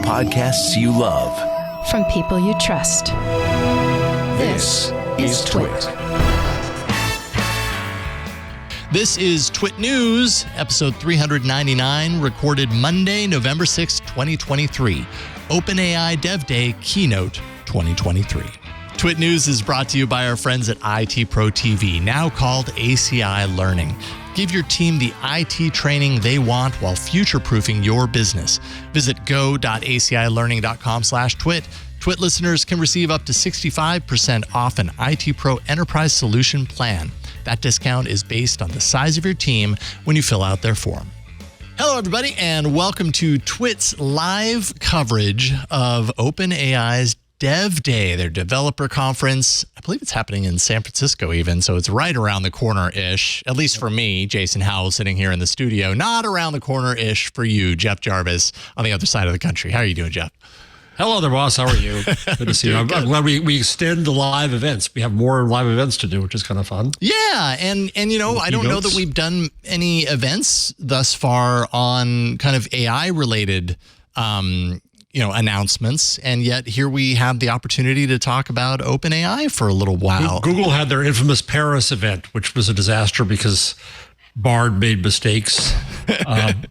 Podcasts you love. From people you trust. This is TWiT. This is TWiT News, episode 399, recorded Monday, November 6, 2023. OpenAI DevDay Keynote 2023. TWiT News is brought to you by our friends at IT Pro TV, now called ACI Learning. Give your team the IT training they want while future-proofing your business. Visit go.acilearning.com/twit. TWiT listeners can receive up to 65% off an IT Pro Enterprise Solution plan. That discount is based on the size of your team when you fill out their form. Hello, everybody, and welcome to TWiT's live coverage of OpenAI's DevDay, their developer conference. I believe it's happening in San Francisco even, so it's right around the corner-ish, at least for me, Jason Howell, sitting here in the studio. Not around the corner-ish for you, Jeff Jarvis, on the other side of the country. How are you doing, Jeff? Hello there, boss. How are you? Good to see you. I'm glad we extend the live events. We have more live events to do, which is kind of fun. Yeah, and you know, I don't know that we've done any events thus far on kind of AI-related announcements, and yet here we have the opportunity to talk about OpenAI for a little while. Google had their infamous Paris event, which was a disaster because Bard made mistakes.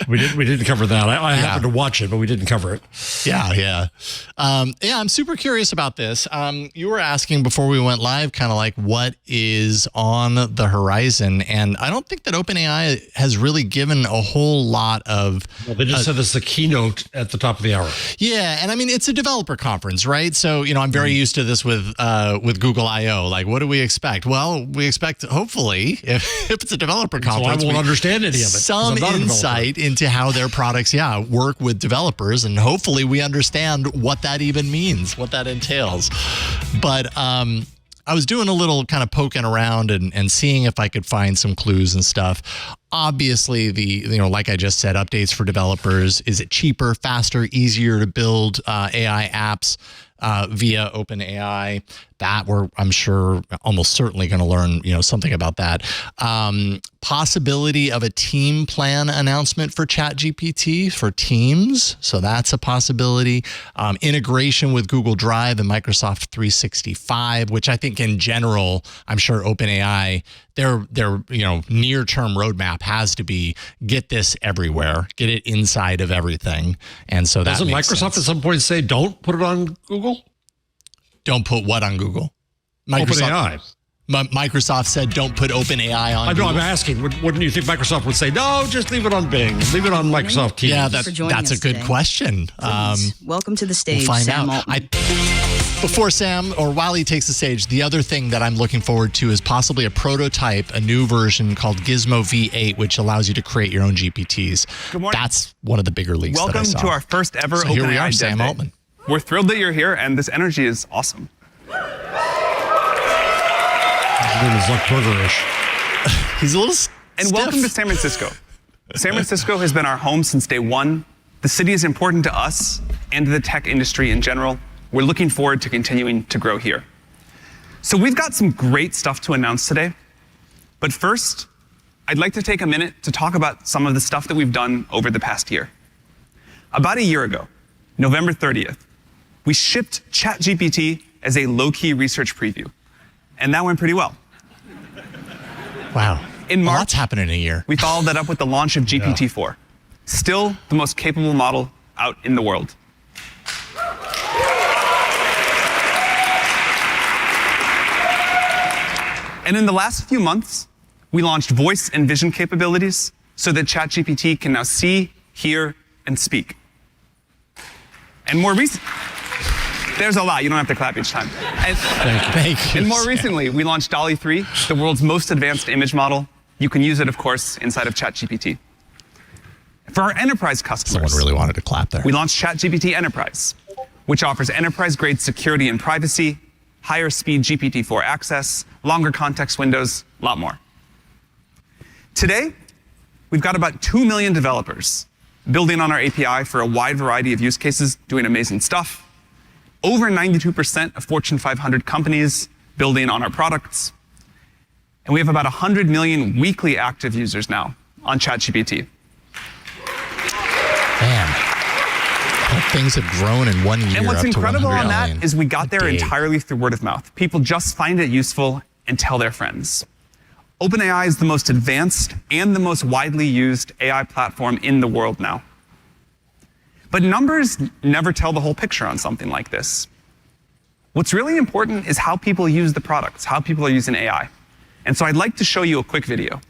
We didn't cover that. I happened to watch it, but we didn't cover it. Yeah. I'm super curious about this. You were asking before we went live, kind of like what is on the horizon, and I don't think that OpenAI has really given a whole lot of. Well, they just said this is the keynote at the top of the hour. Yeah, and I mean it's a developer conference, right? So I'm very used to this with Google I/O. Like, what do we expect? Well, we expect hopefully if it's a developer conference, so I won't understand any of it. Some insight into how their products, work with developers, and hopefully we understand what that even means, what that entails. But I was doing a little kind of poking around and seeing if I could find some clues and stuff. Obviously, like I just said, updates for developers. Is it cheaper, faster, easier to build AI apps via OpenAI? That I'm sure, almost certainly going to learn, something about that. Possibility of a team plan announcement for ChatGPT for Teams. So that's a possibility. Integration with Google Drive and Microsoft 365, which I think in general, I'm sure OpenAI, their near-term roadmap has to be get this everywhere, get it inside of everything. And so that doesn't Microsoft at some point say, don't put it on Google? Don't put what on Google? OpenAI. Microsoft said, don't put OpenAI on Google. I'm asking. Wouldn't you think Microsoft would say, no, just leave it on Bing. Leave it on Microsoft Teams? Yeah, that's a good question. Welcome to the stage, we'll find Sam out. Altman. Before Sam, or while he takes the stage, the other thing that I'm looking forward to is possibly a prototype, a new version called Gizmo V8, which allows you to create your own GPTs. Good morning. That's one of the bigger leaks that I saw. Welcome to our first ever So here we OpenAI are, Sam DevDay. Altman. We're thrilled that you're here, and this energy is awesome. He's a little stiff. And welcome to San Francisco. San Francisco has been our home since day one. The city is important to us and to the tech industry in general. We're looking forward to continuing to grow here. So we've got some great stuff to announce today. But first, I'd like to take a minute to talk about some of the stuff that we've done over the past year. About a year ago, November 30th, we shipped ChatGPT as a low-key research preview. And that went pretty well. Wow. In March, lots happened in a year. We followed that up with the launch of GPT-4. Still the most capable model out in the world. And in the last few months, we launched voice and vision capabilities so that ChatGPT can now see, hear, and speak. And more recently, there's a lot. You don't have to clap each time. Thank you. And more recently, we launched DALL-E 3, the world's most advanced image model. You can use it, of course, inside of ChatGPT. For our enterprise customers, Someone really wanted to clap there. we launched ChatGPT Enterprise, which offers enterprise-grade security and privacy, higher speed GPT-4 access, longer context windows, a lot more. Today, we've got about 2 million developers building on our API for a wide variety of use cases, doing amazing stuff. Over 92% of Fortune 500 companies building on our products. And we have about 100 million weekly active users now on ChatGPT. things have grown in 1 year. And what's up to incredible 100 on that million is we got a there day. entirely through word of mouth. People just find it useful and tell their friends. OpenAI is the most advanced and the most widely used AI platform in the world now. But numbers never tell the whole picture on something like this. What's really important is how people use the products, how people are using AI. And so I'd like to show you a quick video.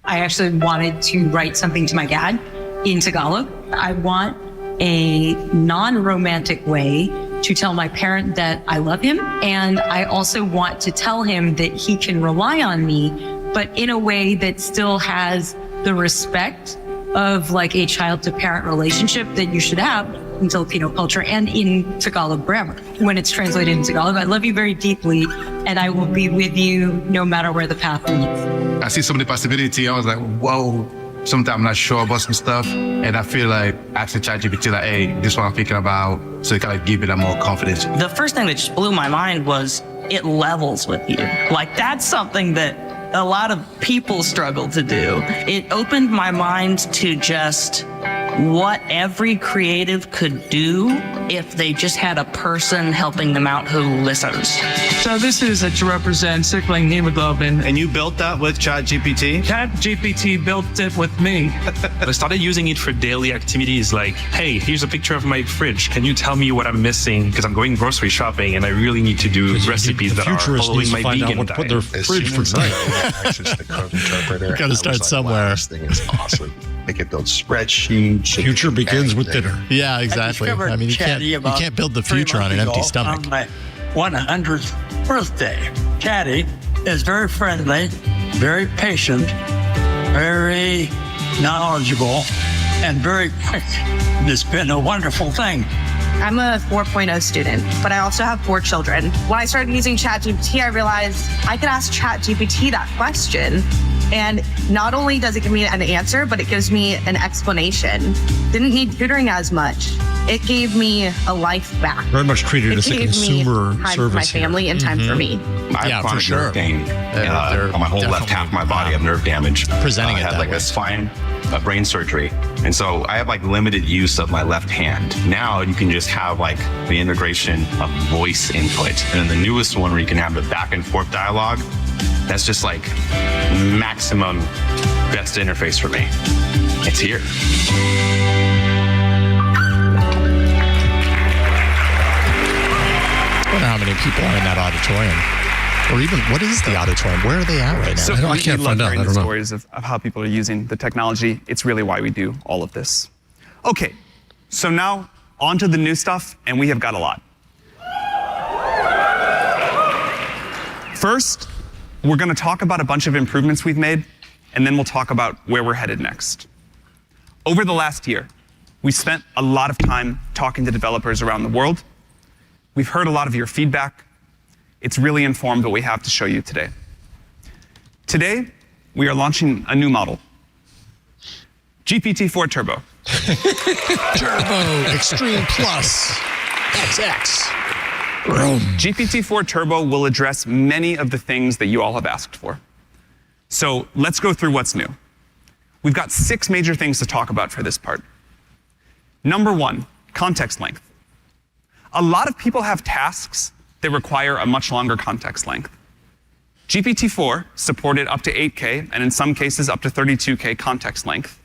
I actually wanted to write something to my dad in Tagalog. I want a non-romantic way to tell my parent that I love him. And I also want to tell him that he can rely on me, but in a way that still has the respect of like a child to parent relationship that you should have in Filipino culture and in Tagalog grammar. When it's translated in Tagalog, I love you very deeply and I will be with you no matter where the path leads. I see some of the possibility. I was like, whoa, sometimes I'm not sure about some stuff. And I feel like asking ChatGPT, like, hey, this is what I'm thinking about. So it kind of give it a more confidence. The first thing that just blew my mind was it levels with you. Like that's something that a lot of people struggle to do. It opened my mind to just what every creative could do if they just had a person helping them out who listens. So this is to represent sickling hemoglobin. And you built that with ChatGPT? ChatGPT built it with me. I started using it for daily activities like, hey, here's a picture of my fridge. Can you tell me what I'm missing? Because I'm going grocery shopping and I really need to do recipes that are following my vegan diet. Put their fridge for tonight. Access the code interpreter. Gotta start somewhere. Wow, this thing is awesome. They can build spreadsheets. Future begins with dinner. Yeah, exactly. I mean, you can't build the future on an empty stomach. On my 100th birthday. Chatty is very friendly, very patient, very knowledgeable, and very quick. It's been a wonderful thing. I'm a 4.0 student, but I also have 4 children. When I started using ChatGPT, I realized I could ask ChatGPT that question. And not only does it give me an answer, but it gives me an explanation. Didn't need tutoring as much. It gave me a life back. Very much treated as a consumer time service. for my family and time for me. I have chronic nerve pain on my whole left half of my body. I have nerve damage. Presenting it I had that like way. a spine, brain surgery. And so I have like limited use of my left hand. Now you can just have like the integration of voice input. And then the newest one where you can have the back and forth dialogue. That's just like maximum best interface for me. It's here. I wonder how many people are in that auditorium. Or even, what is the auditorium? Where are they at right now? So I can't find out. I the don't know. stories of how people are using the technology. It's really why we do all of this. Okay, so now on to the new stuff, and we have got a lot. First, we're going to talk about a bunch of improvements we've made, and then we'll talk about where we're headed next. Over the last year, we spent a lot of time talking to developers around the world. We've heard a lot of your feedback. It's really informed what we have to show you today. Today, we are launching a new model, GPT-4 Turbo. Turbo Extreme Plus XX. GPT-4 Turbo will address many of the things that you all have asked for. So let's go through what's new. We've got 6 major things to talk about for this part. Number 1, context length. A lot of people have tasks that require a much longer context length. GPT-4 supported up to 8K, and in some cases up to 32K context length.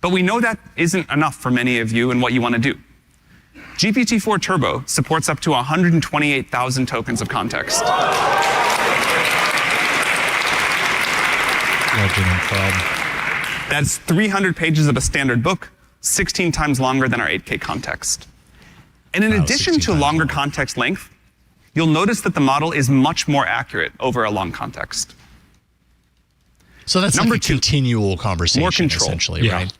But we know that isn't enough for many of you and what you want to do. GPT-4 Turbo supports up to 128,000 tokens of context. That's 300 pages of a standard book, 16 times longer than our 8K context. And in addition to longer context length, you'll notice that the model is much more accurate over a long context. So that's Number like a 2, continual conversation, more control. essentially, right?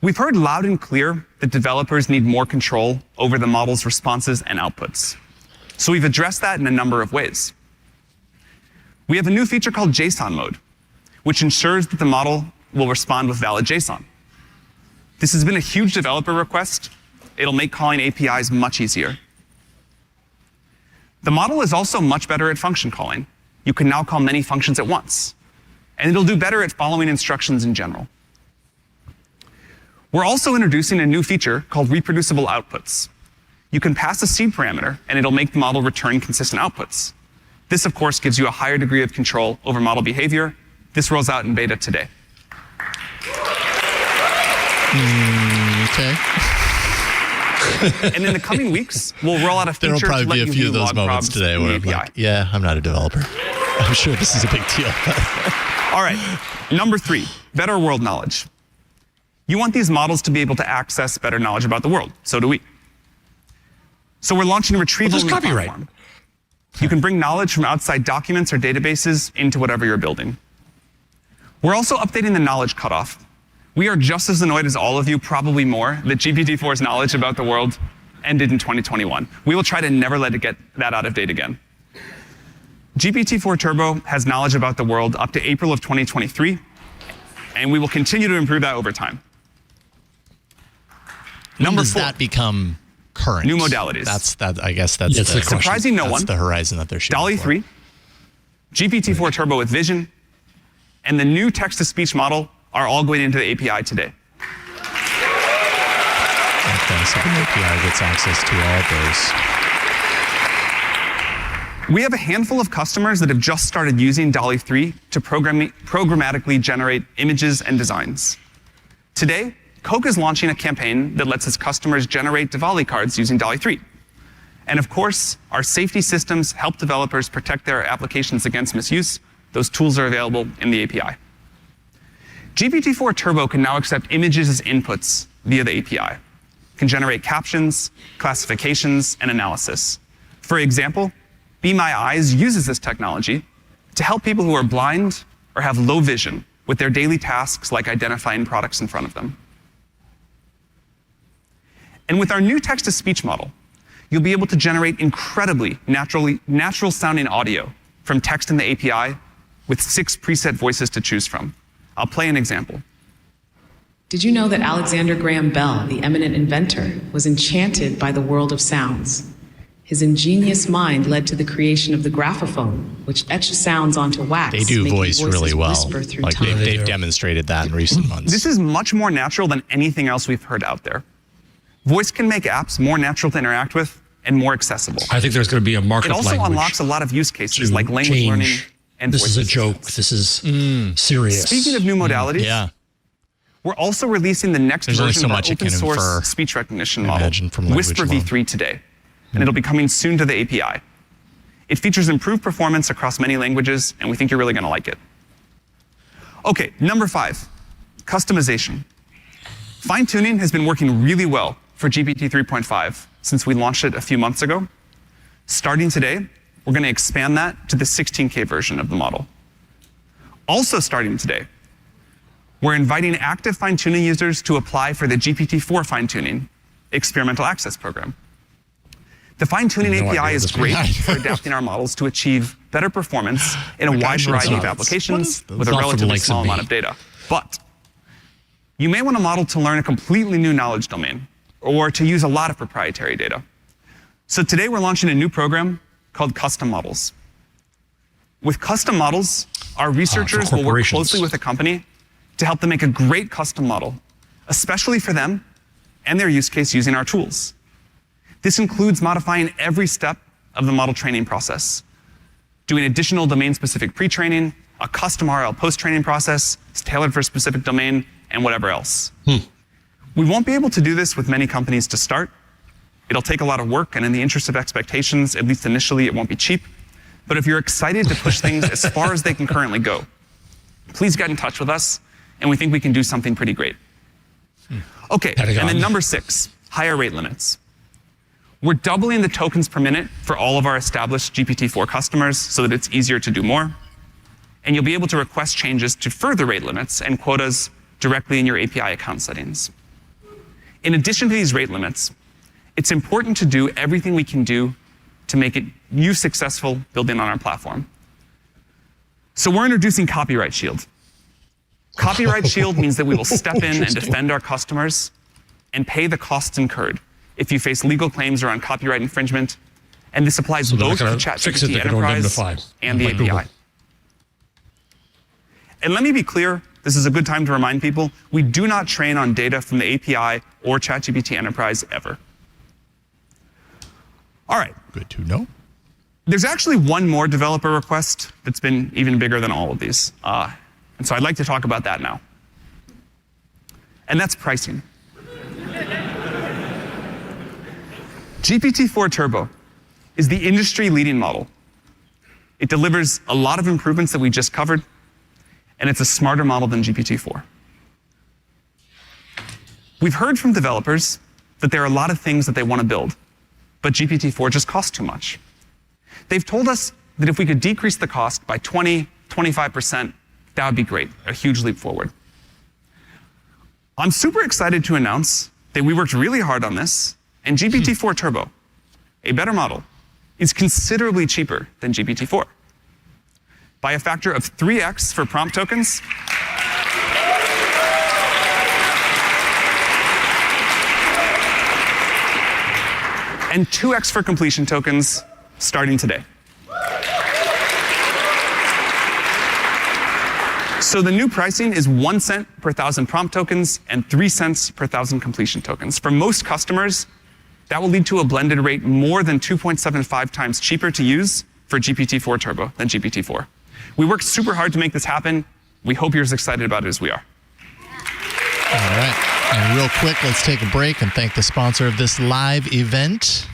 We've heard loud and clear that developers need more control over the model's responses and outputs. So we've addressed that in a number of ways. We have a new feature called JSON mode, which ensures that the model will respond with valid JSON. This has been a huge developer request. It'll make calling APIs much easier. The model is also much better at function calling. You can now call many functions at once. And it'll do better at following instructions in general. We're also introducing a new feature called reproducible outputs. You can pass a seed parameter, and it'll make the model return consistent outputs. This, of course, gives you a higher degree of control over model behavior. This rolls out in beta today. Okay. And in the coming weeks, we'll roll out a feature to let you There'll probably be a few of those moments today where I'm API. like, yeah, I'm not a developer. I'm sure this is a big deal. All right, number 3, better world knowledge. You want these models to be able to access better knowledge about the world. So do we. So we're launching a retrieval platform. You can bring knowledge from outside documents or databases into whatever you're building. We're also updating the knowledge cutoff. We are just as annoyed as all of you, probably more, that GPT-4's knowledge about the world ended in 2021. We will try to never let it get that out of date again. GPT-4 Turbo has knowledge about the world up to April of 2023, and we will continue to improve that over time. When does that become current? New modalities. I guess that's surprising no one. That's the horizon that they're shooting DALL-E for. 3, GPT-4 Turbo with Vision, and the new text-to-speech model are all going into the API today. Okay, so the API gets access to all those. We have a handful of customers that have just started using DALL-E 3 to programmatically generate images and designs. Today, Coke is launching a campaign that lets its customers generate Diwali cards using DALL-E 3. And of course, our safety systems help developers protect their applications against misuse. Those tools are available in the API. GPT-4 Turbo can now accept images as inputs via the API. It can generate captions, classifications, and analysis. For example, Be My Eyes uses this technology to help people who are blind or have low vision with their daily tasks like identifying products in front of them. And with our new text-to-speech model, you'll be able to generate incredibly natural-sounding audio from text in the API with 6 preset voices to choose from. I'll play an example. Did you know that Alexander Graham Bell, the eminent inventor, was enchanted by the world of sounds? His ingenious mind led to the creation of the graphophone, which etched sounds onto wax. They do voice really well. Like they've demonstrated that in recent months. This is much more natural than anything else we've heard out there. Voice can make apps more natural to interact with and more accessible. I think there's going to be a market It also language unlocks a lot of use cases like language learning and this voice is a joke. This is serious. Speaking of new modalities, we're also releasing the next version of our open source speech recognition model, Whisper v3 today, and it'll be coming soon to the API. It features improved performance across many languages, and we think you're really going to like it. Okay, number 5, customization. Fine-tuning has been working really well for GPT 3.5 since we launched it a few months ago. Starting today, we're going to expand that to the 16K version of the model. Also starting today, we're inviting active fine-tuning users to apply for the GPT-4 fine-tuning experimental access program. The fine-tuning API is great for adapting our models to achieve better performance in a wide variety of applications with a relatively small amount of data. But you may want a model to learn a completely new knowledge domain or to use a lot of proprietary data. So today we're launching a new program called Custom Models. With custom models, our researchers will work closely with a company to help them make a great custom model, especially for them and their use case using our tools. This includes modifying every step of the model training process, doing additional domain-specific pre-training, a custom RL post-training process tailored for a specific domain, and whatever else. We won't be able to do this with many companies to start. It'll take a lot of work, and in the interest of expectations, at least initially, it won't be cheap. But if you're excited to push things as far as they can currently go, please get in touch with us, and we think we can do something pretty great. Okay, and then number 6, higher rate limits. We're doubling the tokens per minute for all of our established GPT-4 customers so that it's easier to do more. And you'll be able to request changes to further rate limits and quotas directly in your API account settings. In addition to these rate limits, it's important to do everything we can do to make you successful building on our platform. So we're introducing Copyright Shield. Copyright Shield means that we will step in and defend our customers and pay the costs incurred if you face legal claims around copyright infringement. And this applies both to ChatGPT Enterprise and the API. And let me be clear, this is a good time to remind people, we do not train on data from the API or ChatGPT Enterprise ever. All right. Good to know. There's actually one more developer request that's been even bigger than all of these. And so I'd like to talk about that now. And that's pricing. GPT-4 Turbo is the industry-leading model. It delivers a lot of improvements that we just covered, and it's a smarter model than GPT-4. We've heard from developers that there are a lot of things that they want to build, but GPT-4 just costs too much. They've told us that if we could decrease the cost by 20, 25%, that would be great, a huge leap forward. I'm super excited to announce that we worked really hard on this, and GPT-4 Turbo, a better model, is considerably cheaper than GPT-4. By a factor of 3x for prompt tokens, and 2x for completion tokens starting today. So the new pricing is 1 cent per 1,000 prompt tokens and 3 cents per 1,000 completion tokens. For most customers, that will lead to a blended rate more than 2.75 times cheaper to use for GPT-4 Turbo than GPT-4. We worked super hard to make this happen. We hope you're as excited about it as we are. All right. And real quick, let's take a break and thank the sponsor of this live event.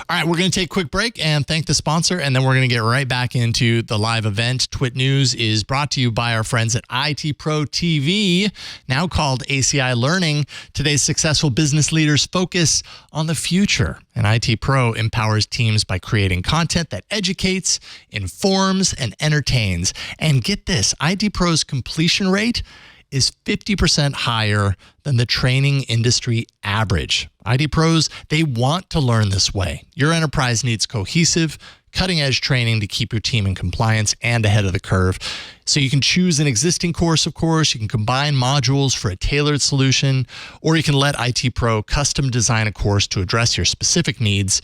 All right, we're going to take a quick break and thank the sponsor, and then we're going to get right back into the live event. TWiT News is brought to you by our friends at IT Pro TV, now called ACI Learning. Today's successful business leaders focus on the future, and IT Pro empowers teams by creating content that educates, informs, and entertains. And get this, IT Pro's completion rate is 50% higher than the training industry average. IT pros, they want to learn this way. Your enterprise needs cohesive, cutting-edge training to keep your team in compliance and ahead of the curve. So you can choose an existing course, of course. You can combine modules for a tailored solution, or you can let IT Pro custom design a course to address your specific needs.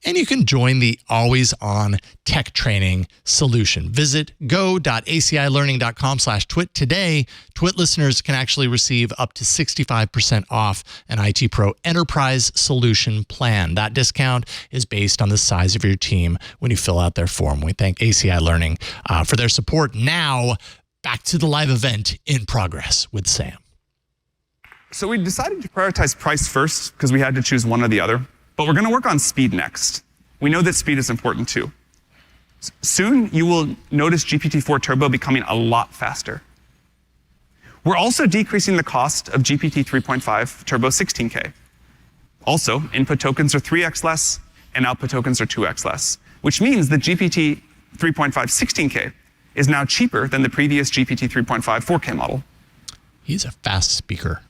And you can join the always-on tech training solution. Visit go.acilearning.com/twit today. TWiT listeners can actually receive up to 65% off an IT Pro Enterprise Solution plan. That discount is based on the size of your team when you fill out their form. We thank ACI Learning for their support. Now, back to the live event in progress with Sam. So we decided to prioritize price first because we had to choose one or the other. But we're going to work on speed next. We know that speed is important too. Soon, you will notice GPT-4 Turbo becoming a lot faster. We're also decreasing the cost of GPT 3.5 Turbo 16K. Also, input tokens are 3x less, and output tokens are 2x less, which means that GPT 3.5 16K is now cheaper than the previous GPT 3.5 4K model. He's a fast speaker.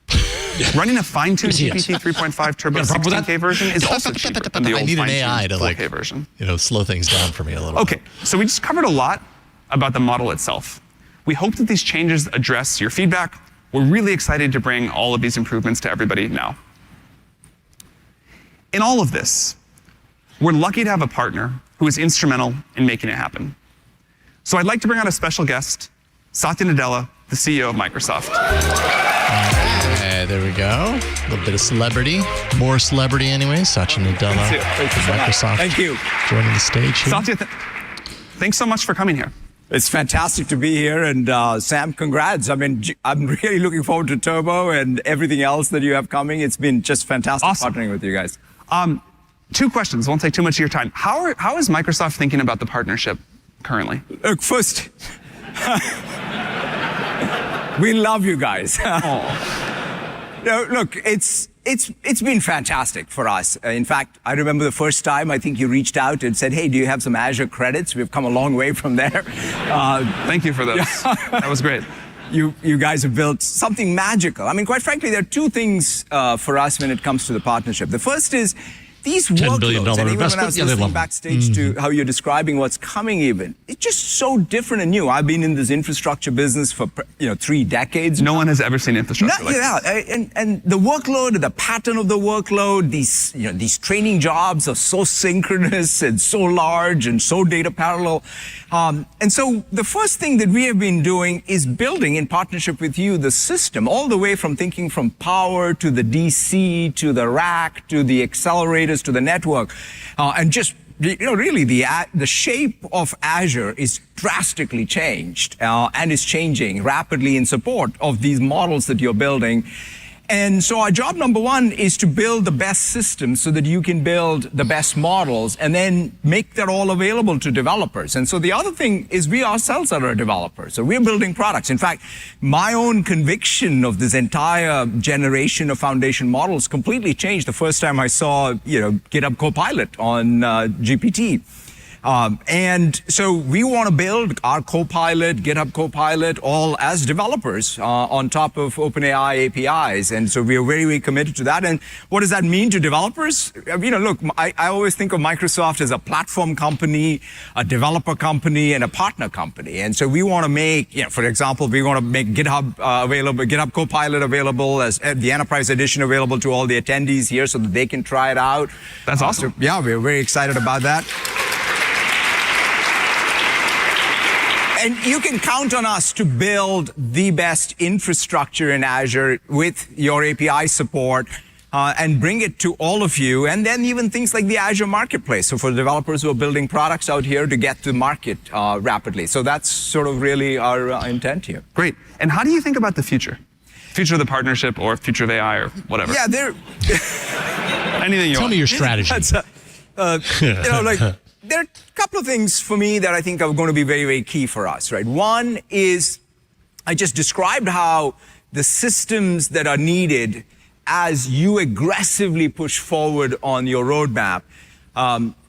Running a fine-tuned GPT 3.5 Turbo 16K version is also cheaper than the old fine-tuned 4K version. Slow things down for me a little bit. Okay, so we just covered a lot about the model itself. We hope that these changes address your feedback. We're really excited to bring all of these improvements to everybody now. In all of this, we're lucky to have a partner who is instrumental in making it happen. So I'd like to bring out a special guest, Satya Nadella, the CEO of Microsoft. There we go. A little bit of celebrity. More celebrity anyway. Satya Nadella. Thank you so Microsoft. Thank you. Joining the stage here. Satya, thanks so much for coming here. It's fantastic to be here. And Sam, congrats. I mean, I'm really looking forward to Turbo and everything else that you have coming. It's been just fantastic partnering with you guys. 2 questions. Won't take too much of your time. How is Microsoft thinking about the partnership currently? Look, first, we love you guys. No, look, it's been fantastic for us. In fact, I remember the first time I think you reached out and said, "Hey, do you have some Azure credits?" We've come a long way from there. Thank you for those. That was great. You guys have built something magical. I mean, quite frankly, there are 2 things for us when it comes to the partnership. The first is these $10 billion workloads, and even when I was listening them. backstage to how you're describing what's coming even, it's just so different and new. I've been in this infrastructure business for 3 decades. No one has ever seen infrastructure like this. And the workload, the pattern of the workload, these training jobs are so synchronous and so large and so data parallel. And so the first thing that we have been doing is building in partnership with you the system, all the way from thinking from power to the DC to the rack to the accelerators to the network, and just really the shape of Azure is drastically changed and is changing rapidly in support of these models that you're building. And so our job number one is to build the best systems so that you can build the best models and then make that all available to developers. And so the other thing is we ourselves are a developer. So we're building products. In fact, my own conviction of this entire generation of foundation models completely changed the first time I saw, GitHub Copilot on GPT. And so we want to build our Copilot, GitHub Copilot, all as developers on top of OpenAI APIs. And so we are very, very committed to that. And what does that mean to developers? Look, I always think of Microsoft as a platform company, a developer company, and a partner company. And so we want to make, for example, we want to make GitHub available, GitHub Copilot available as the Enterprise Edition available to all the attendees here so that they can try it out. That's awesome. So, yeah, we're very excited about that. And you can count on us to build the best infrastructure in Azure with your API support and bring it to all of you. And then even things like the Azure Marketplace. So for developers who are building products out here to get to market rapidly. So that's sort of really our intent here. Great. And how do you think about the future? Future of the partnership or future of AI or whatever? Yeah, anything you want. Tell me your strategy. There are a couple of things for me that I think are going to be very, very key for us, right? One is I just described how the systems that are needed as you aggressively push forward on your roadmap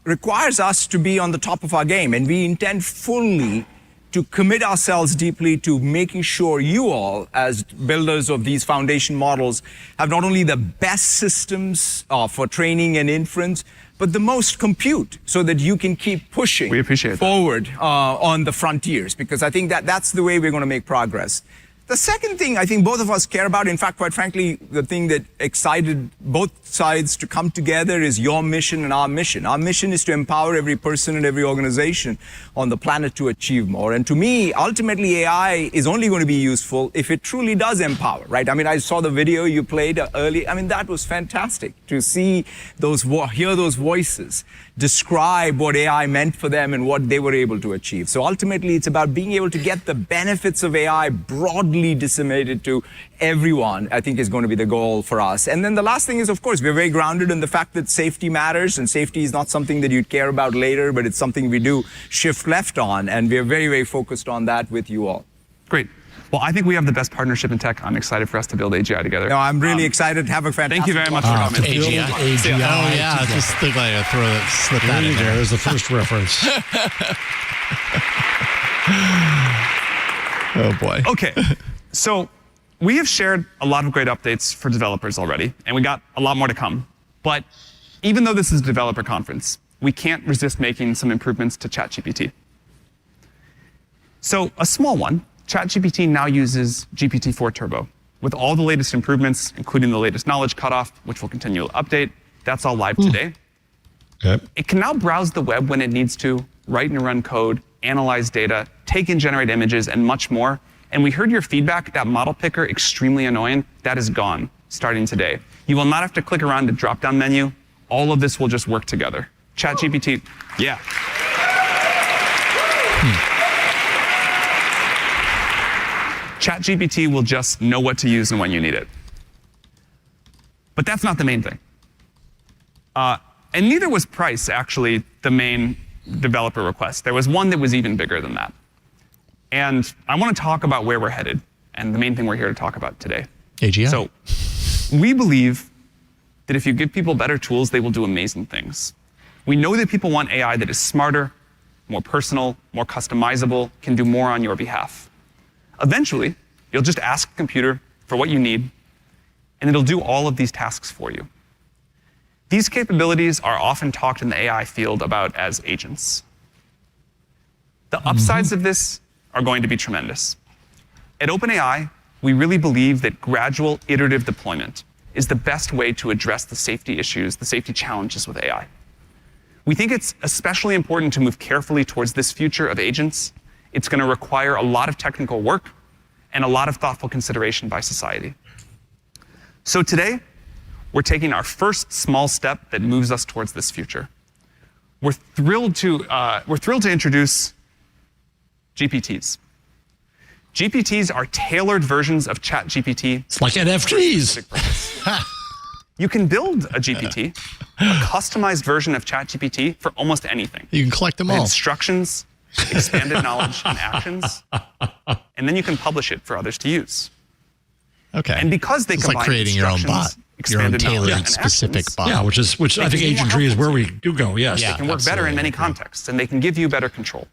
requires us to be on the top of our game. And we intend fully to commit ourselves deeply to making sure you all, as builders of these foundation models, have not only the best systems for training and inference, but the most compute so that you can keep pushing forward on the frontiers, because I think that's the way we're going to make progress. The second thing I think both of us care about, in fact, quite frankly, the thing that excited both sides to come together is your mission and our mission. Our mission is to empower every person and every organization on the planet to achieve more. And to me, ultimately, AI is only going to be useful if it truly does empower, right? I mean, I saw the video you played earlier. I mean, that was fantastic to see hear those voices describe what AI meant for them and what they were able to achieve. So ultimately, it's about being able to get the benefits of AI broadly disseminated to everyone, I think is going to be the goal for us. And then the last thing is, of course, we're very grounded in the fact that safety matters, and safety is not something that you'd care about later, but it's something we do shift left on, and we're very, very focused on that with you all. Great. Well, I think we have the best partnership in tech. I'm excited for us to build AGI together. No, I'm really excited. Have a fantastic Thank you very much for coming. AGI. Oh, yeah. Just think like I slip that in there. There's the first reference. Oh, boy. Okay. So we have shared a lot of great updates for developers already, and we got a lot more to come. But even though this is a developer conference, we can't resist making some improvements to ChatGPT. So a small one, ChatGPT now uses GPT-4 Turbo with all the latest improvements, including the latest knowledge cutoff, which will continue to update. That's all live today. Okay. It can now browse the web when it needs to, write and run code, analyze data, take and generate images, and much more. And we heard your feedback, that model picker, extremely annoying. That is gone starting today. You will not have to click around the drop-down menu. All of this will just work together. ChatGPT, yeah. ChatGPT will just know what to use and when you need it. But that's not the main thing. And neither was price, actually, the main developer request. There was one that was even bigger than that. And I want to talk about where we're headed, and the main thing we're here to talk about today. AGI. So we believe that if you give people better tools, they will do amazing things. We know that people want AI that is smarter, more personal, more customizable, can do more on your behalf. Eventually, you'll just ask the computer for what you need, and it'll do all of these tasks for you. These capabilities are often talked in the AI field about as agents. The upsides of this are going to be tremendous. At OpenAI, we really believe that gradual iterative deployment is the best way to address the safety issues, the safety challenges with AI. We think it's especially important to move carefully towards this future of agents. It's going to require a lot of technical work and a lot of thoughtful consideration by society. So today, we're taking our first small step that moves us towards this future. We're thrilled to introduce GPTs. GPTs are tailored versions of ChatGPT. It's like NFTs. You can build a GPT, a customized version of ChatGPT for almost anything. You can collect them with all. Instructions, expanded knowledge, and actions. And then you can publish it for others to use. Okay. And because they combine like creating your own bot, your own tailored specific bot. Yeah, which I think agentry is where we do go. Yes. They can work better in many contexts, and they can give you better control.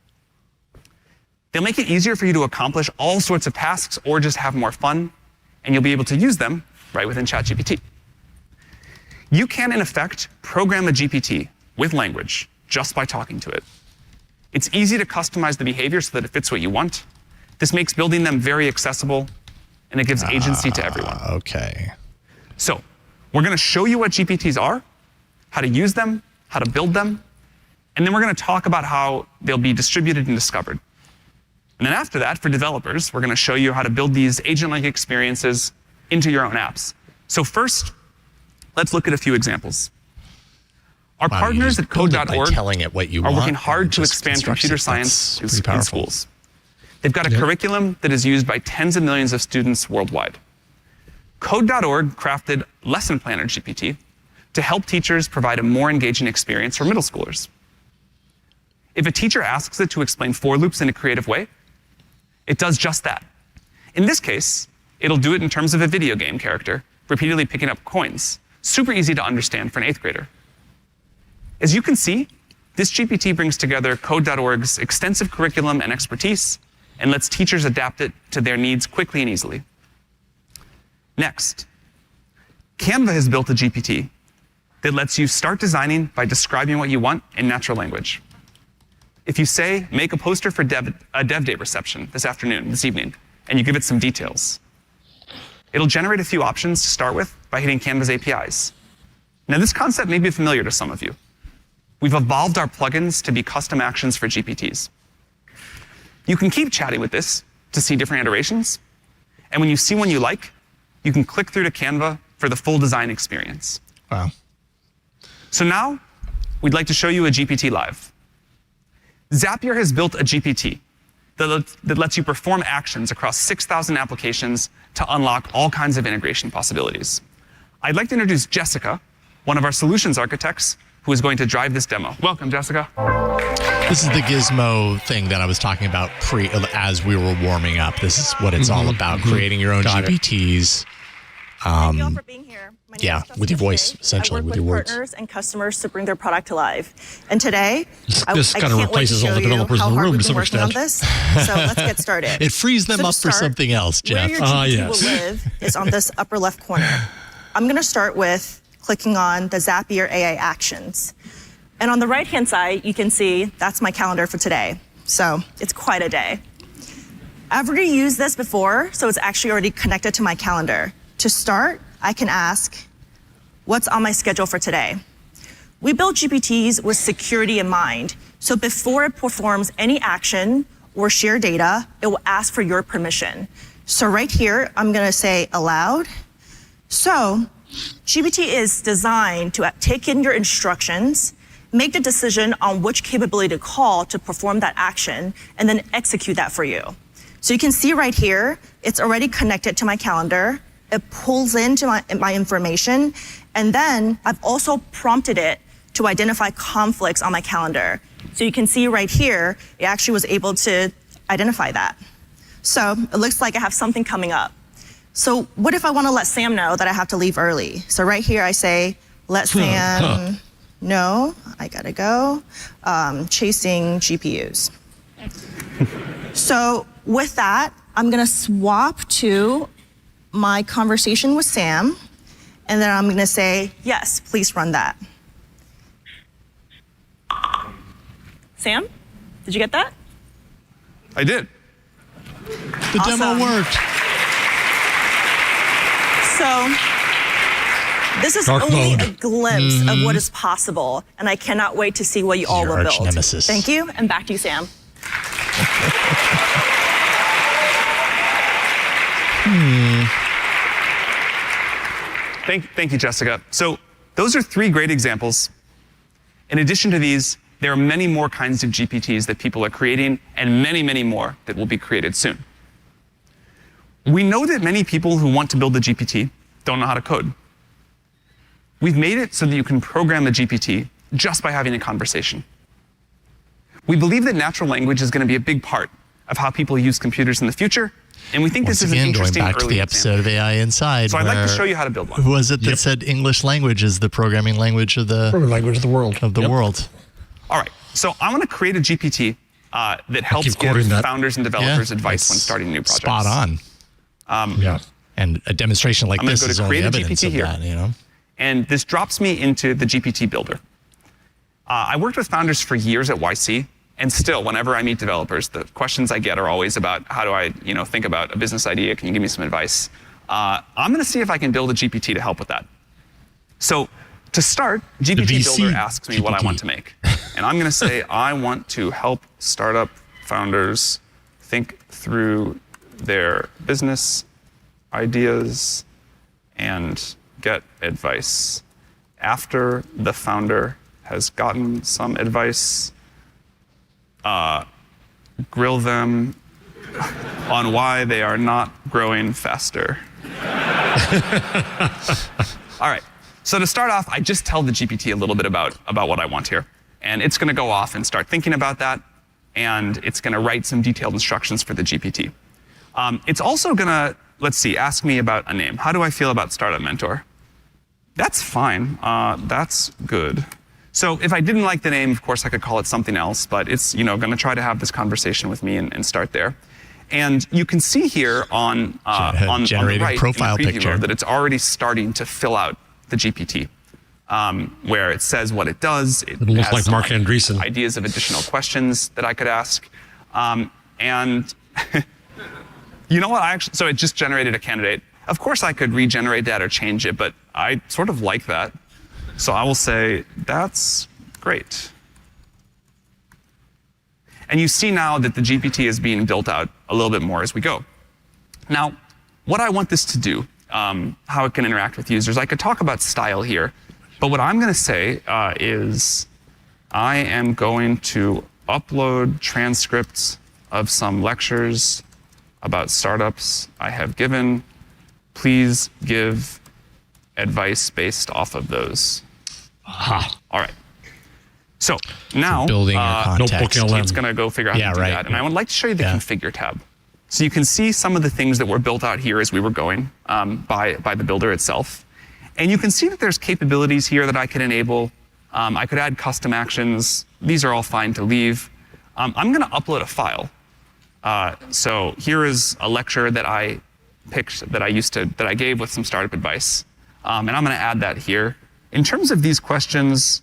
They'll make it easier for you to accomplish all sorts of tasks or just have more fun, and you'll be able to use them right within ChatGPT. You can, in effect, program a GPT with language just by talking to it. It's easy to customize the behavior so that it fits what you want. This makes building them very accessible, and it gives agency to everyone. Okay. So we're going to show you what GPTs are, how to use them, how to build them, and then we're going to talk about how they'll be distributed and discovered. And then after that, for developers, we're going to show you how to build these agent-like experiences into your own apps. So first, let's look at a few examples. Our partners at Code.org telling it what you are want working hard to expand computer science in schools. They've got a curriculum that is used by tens of millions of students worldwide. Code.org crafted Lesson Planner GPT to help teachers provide a more engaging experience for middle schoolers. If a teacher asks it to explain for loops in a creative way, it does just that. In this case, it'll do it in terms of a video game character, repeatedly picking up coins. Super easy to understand for an 8th grader. As you can see, this GPT brings together Code.org's extensive curriculum and expertise and lets teachers adapt it to their needs quickly and easily. Next, Canva has built a GPT that lets you start designing by describing what you want in natural language. If you say, make a poster for a DevDay reception this evening, and you give it some details, it'll generate a few options to start with by hitting Canva's APIs. Now, this concept may be familiar to some of you. We've evolved our plugins to be custom actions for GPTs. You can keep chatting with this to see different iterations, and when you see one you like, you can click through to Canva for the full design experience. Wow. So now, we'd like to show you a GPT live. Zapier has built a GPT that lets you perform actions across 6,000 applications to unlock all kinds of integration possibilities. I'd like to introduce Jessica, one of our solutions architects, who is going to drive this demo. Welcome, Jessica. This is the gizmo thing that I was talking about as we were warming up. This is what it's all about, creating your own GPTs. Thank you all for being here. Yeah, with your voice, essentially, with your words. Partners and customers to bring their product to life. And today, this kind of replaces all the developers in the room to some extent. So let's get started. It frees them up for something else, Jeff. Where your GPT will live is on this upper left corner. I'm going to start with clicking on the Zapier AI actions. And on the right-hand side, you can see that's my calendar for today. So it's quite a day. I've already used this before, so it's actually already connected to my calendar. To start, I can ask, what's on my schedule for today? We build GPTs with security in mind. So before it performs any action or share data, it will ask for your permission. So right here, I'm going to say aloud. So GPT is designed to take in your instructions, make the decision on which capability to call to perform that action, and then execute that for you. So you can see right here, it's already connected to my calendar. It pulls into my information, and then I've also prompted it to identify conflicts on my calendar. So you can see right here, it actually was able to identify that. So it looks like I have something coming up. So what if I want to let Sam know that I have to leave early? So right here I say, let Sam know I gotta go, chasing GPUs. So with that, I'm gonna swap to my conversation with Sam, And then I'm going to say, yes, please run that. Sam, did you get that? I did. The demo worked. So this is only a glimpse of what is possible, and I cannot wait to see what you all will build. Nemesis. Thank you, and back to you, Sam. Thank you, Jessica. So those are 3 great examples. In addition to these, there are many more kinds of GPTs that people are creating, and many, many more that will be created soon. We know that many people who want to build a GPT don't know how to code. We've made it so that you can program a GPT just by having a conversation. We believe that natural language is going to be a big part of how people use computers in the future, and we think this is an interesting going back to the episode of AI Inside. So I'd like to show you how to build one. Who was it that said English language is the programming language of the world? World. All right. So I want to create a GPT that helps give founders and developers advice when starting new projects. Spot on. And a demonstration like this is only evidence of that, you know. And this drops me into the GPT builder. I worked with founders for years at YC, and still, whenever I meet developers, the questions I get are always about how do I, think about a business idea? Can you give me some advice? I'm going to see if I can build a GPT to help with that. So to start, GPT Builder asks me what I want to make. And I'm going to say, I want to help startup founders think through their business ideas and get advice. After the founder has gotten some advice, grill them on why they are not growing faster. All right. So to start off, I just tell the GPT a little bit about what I want here. And it's going to go off and start thinking about that. And it's going to write some detailed instructions for the GPT. It's also going to, ask me about a name. How do I feel about Startup Mentor? That's fine. That's good. So if I didn't like the name, of course, I could call it something else. But it's going to try to have this conversation with me and start there. And you can see here on the right profile in the preview picture mode that it's already starting to fill out the GPT, where it says what it does. It looks like Mark Andreessen. Ideas of additional questions that I could ask. And you know what? So it just generated a candidate. Of course, I could regenerate that or change it, but I sort of like that. So I will say, that's great. And you see now that the GPT is being built out a little bit more as we go. Now, what I want this to do, how it can interact with users, I could talk about style here, but what I'm going to say is I am going to upload transcripts of some lectures about startups I have given. Please give advice based off of those. Aha. All right. So now, building your context. It's going to go figure out how to do that. And I would like to show you the configure tab. So you can see some of the things that were built out here as we were going by the builder itself. And you can see that there's capabilities here that I could enable. I could add custom actions. These are all fine to leave. I'm going to upload a file. So here is a lecture that I picked that I gave with some startup advice. And I'm going to add that here. In terms of these questions,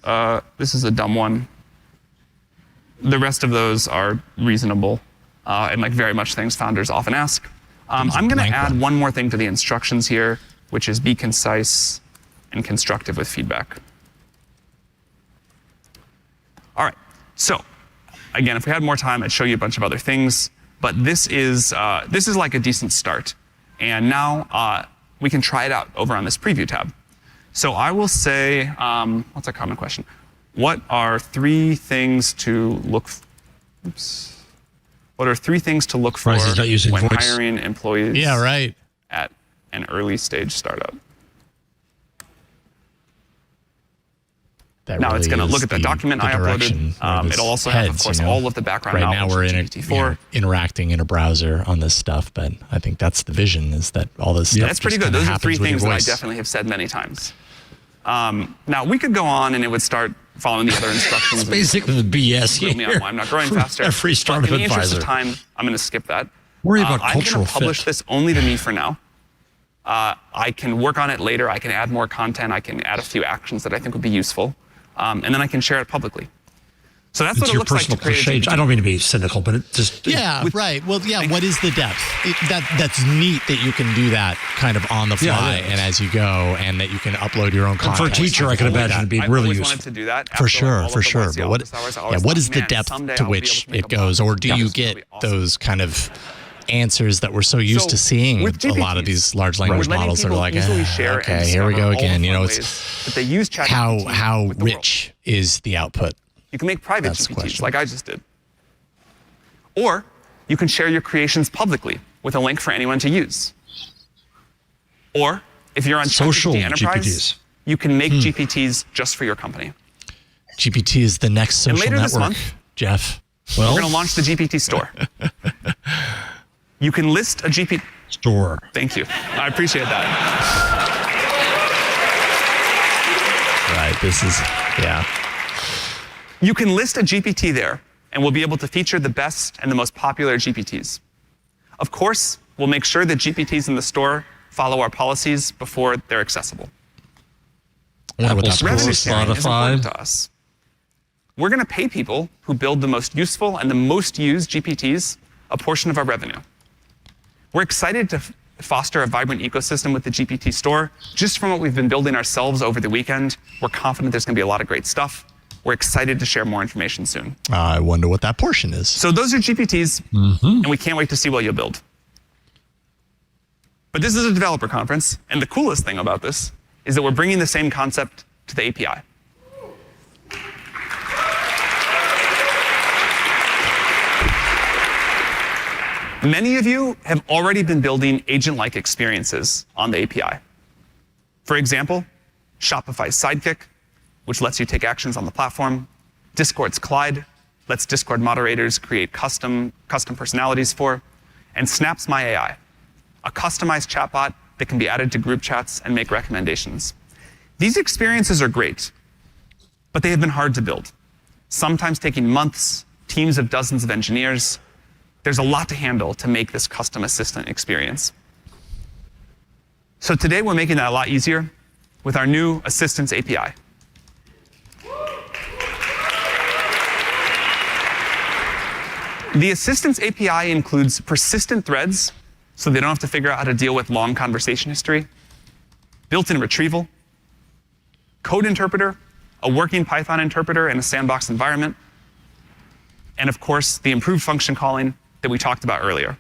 this is a dumb one. The rest of those are reasonable and very much things founders often ask. I'm going to add one more thing to the instructions here, which is be concise and constructive with feedback. All right. So again, if we had more time, I'd show you a bunch of other things. But this is like a decent start. And now we can try it out over on this preview tab. So I will say, what's a common question? What are 3 things to look? What are 3 things to look for when hiring employees? Yeah, right. At an early stage startup. Now it's going to look at the document I uploaded. It'll also have, of course, all of the background knowledge. Right now we're in GPT-4. interacting in a browser on this stuff, but I think that's the vision, is that all this stuff. Yeah, that's pretty good. Those are 3 things that I definitely have said many times. Now we could go on and it would start following the other instructions. It's basically the BS here. Me on why I'm not growing faster. Every startup in the interest advisor. of time, I'm going to skip that. Worry about I'm cultural going to publish fit. this only to me for now. I can work on it later. I can add more content. I can add a few actions that I think would be useful. And then I can share it publicly. So that's what it looks like to create a GPT. I don't mean to be cynical, but it just... Yeah, right. Well, yeah, what is the depth? That's neat that you can do that kind of on the fly and as you go, and that you can upload your own content. For a teacher, I can imagine it'd be really useful. I wanted to do that. For sure. But what is the depth to which it goes? Or do you get those kind of answers that we're so used to seeing a lot of these large language models that are like, okay, here we go again. You know, it's how rich is the output? You can make private GPTs like I just did. Or you can share your creations publicly with a link for anyone to use. Or if you're on social Enterprise, GPTs. You can make GPTs just for your company. GPT is the next social later network, this month, Jeff. We're going to launch the GPT store. You can list a GPT store. Thank you. I appreciate that. Right, this is, yeah. You can list a GPT there, and we'll be able to feature the best and the most popular GPTs. Of course, we'll make sure that GPTs in the store follow our policies before they're accessible. Apple, revenue sharing is important Spotify. to us. We're going to pay people who build the most useful and the most used GPTs a portion of our revenue. We're excited to foster a vibrant ecosystem with the GPT store. Just from what we've been building ourselves over the weekend, we're confident there's going to be a lot of great stuff. We're excited to share more information soon. I wonder what that portion is. So those are GPTs, and we can't wait to see what you'll build. But this is a developer conference, and the coolest thing about this is that we're bringing the same concept to the API. Many of you have already been building agent-like experiences on the API. For example, Shopify's Sidekick, which lets you take actions on the platform. Discord's Collide lets Discord moderators create custom personalities for. And Snap's My AI, a customized chatbot that can be added to group chats and make recommendations. These experiences are great, but they have been hard to build, sometimes taking months, teams of dozens of engineers. There's a lot to handle to make this custom assistant experience. So today we're making that a lot easier with our new Assistants API. The Assistants API includes persistent threads, so they don't have to figure out how to deal with long conversation history, built-in retrieval, code interpreter, a working Python interpreter in a sandbox environment, and of course, the improved function calling that we talked about earlier.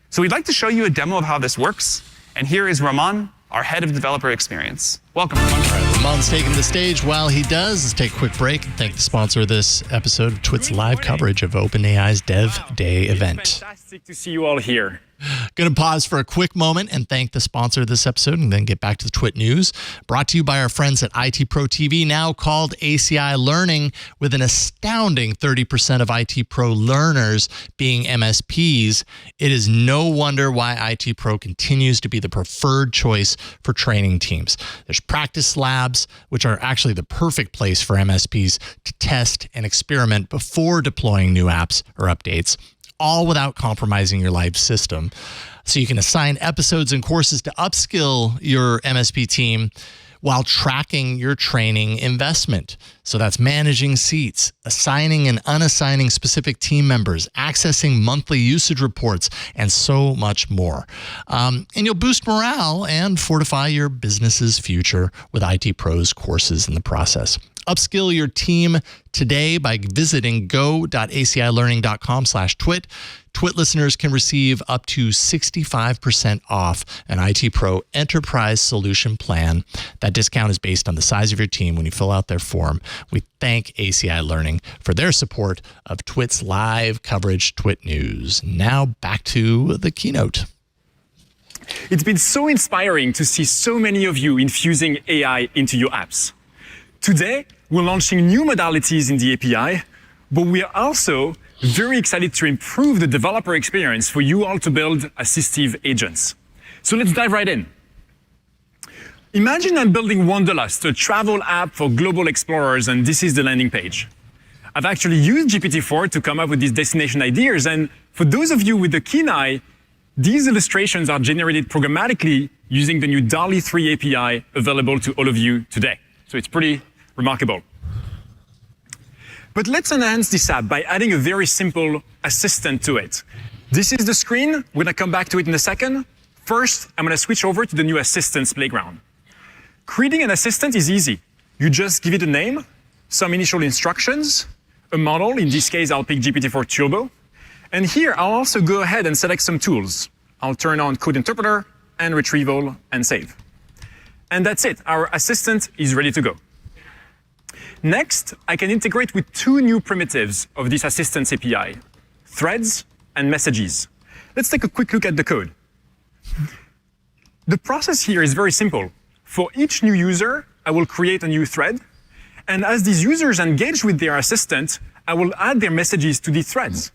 So we'd like to show you a demo of how this works, and here is Raman, our head of developer experience. Welcome, Raman. All right, Raman's taking the stage. While he does, let's take a quick break and thank the sponsor of this episode of TWiT's live coverage of OpenAI's DevDay event. Fantastic to see you all here. Going to pause for a quick moment and thank the sponsor of this episode and then get back to the TWiT news. Brought to you by our friends at IT Pro TV, now called ACI Learning, with an astounding 30% of IT Pro learners being MSPs. It is no wonder why IT Pro continues to be the preferred choice for training teams. There's practice labs, which are actually the perfect place for MSPs to test and experiment before deploying new apps or updates, all without compromising your live system. So you can assign episodes and courses to upskill your MSP team while tracking your training investment. So that's managing seats, assigning and unassigning specific team members, accessing monthly usage reports, and so much more. And you'll boost morale and fortify your business's future with IT Pro's courses in the process. Upskill your team today by visiting go.acilearning.com/twit. TWiT listeners can receive up to 65% off an IT Pro Enterprise Solution Plan. That discount is based on the size of your team when you fill out their form. We thank ACI Learning for their support of TWiT's live coverage, TWiT News. Now back to the keynote. It's been so inspiring to see so many of you infusing AI into your apps. Today, we're launching new modalities in the API, but we are also very excited to improve the developer experience for you all to build assistive agents. So let's dive right in. Imagine I'm building Wanderlust, a travel app for global explorers, and this is the landing page. I've actually used GPT-4 to come up with these destination ideas, and for those of you with the keen eye, These illustrations are generated programmatically using the new DALL-E 3 API available to all of you today. So it's pretty remarkable. But let's enhance this app by adding a very simple assistant to it. This is the screen. We're going to come back to it in a second. First, I'm going to switch over to the new Assistants playground. Creating an assistant is easy. You just give it a name, some initial instructions, a model. In this case, I'll pick GPT-4 Turbo. And here, I'll also go ahead and select some tools. I'll turn on Code Interpreter and Retrieval and save. And that's it. Our assistant is ready to go. Next, I can integrate with two new primitives of this Assistants API, threads and messages. Let's take a quick look at the code. The process here is very simple. For each new user, I will create a new thread. And as these users engage with their assistant, I will add their messages to these threads.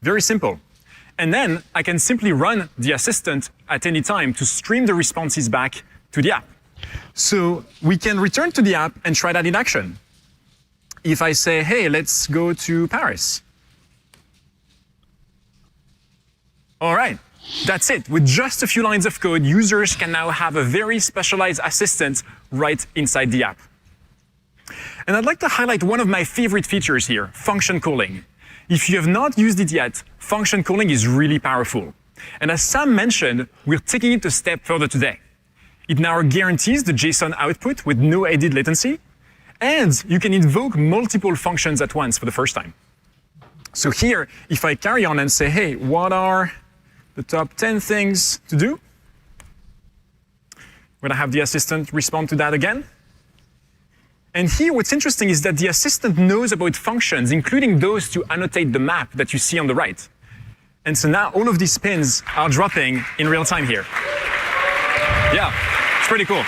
Very simple. And then I can simply run the assistant at any time to stream the responses back to the app. So we can return to the app and try that in action. If I say, hey, let's go to Paris. All right, that's it. With just a few lines of code, users can now have a very specialized assistant right inside the app. And I'd like to highlight one of my favorite features here, function calling. If you have not used it yet, function calling is really powerful. And as Sam mentioned, we're taking it a step further today. It now guarantees the JSON output with no added latency. And you can invoke multiple functions at once for the first time. So here, if I carry on and say, hey, what are the top 10 things to do? We're going to have the assistant respond to that again. And here, what's interesting is that the assistant knows about functions, including those to annotate the map that you see on the right. And so now all of these pins are dropping in real time here. Yeah, it's pretty cool.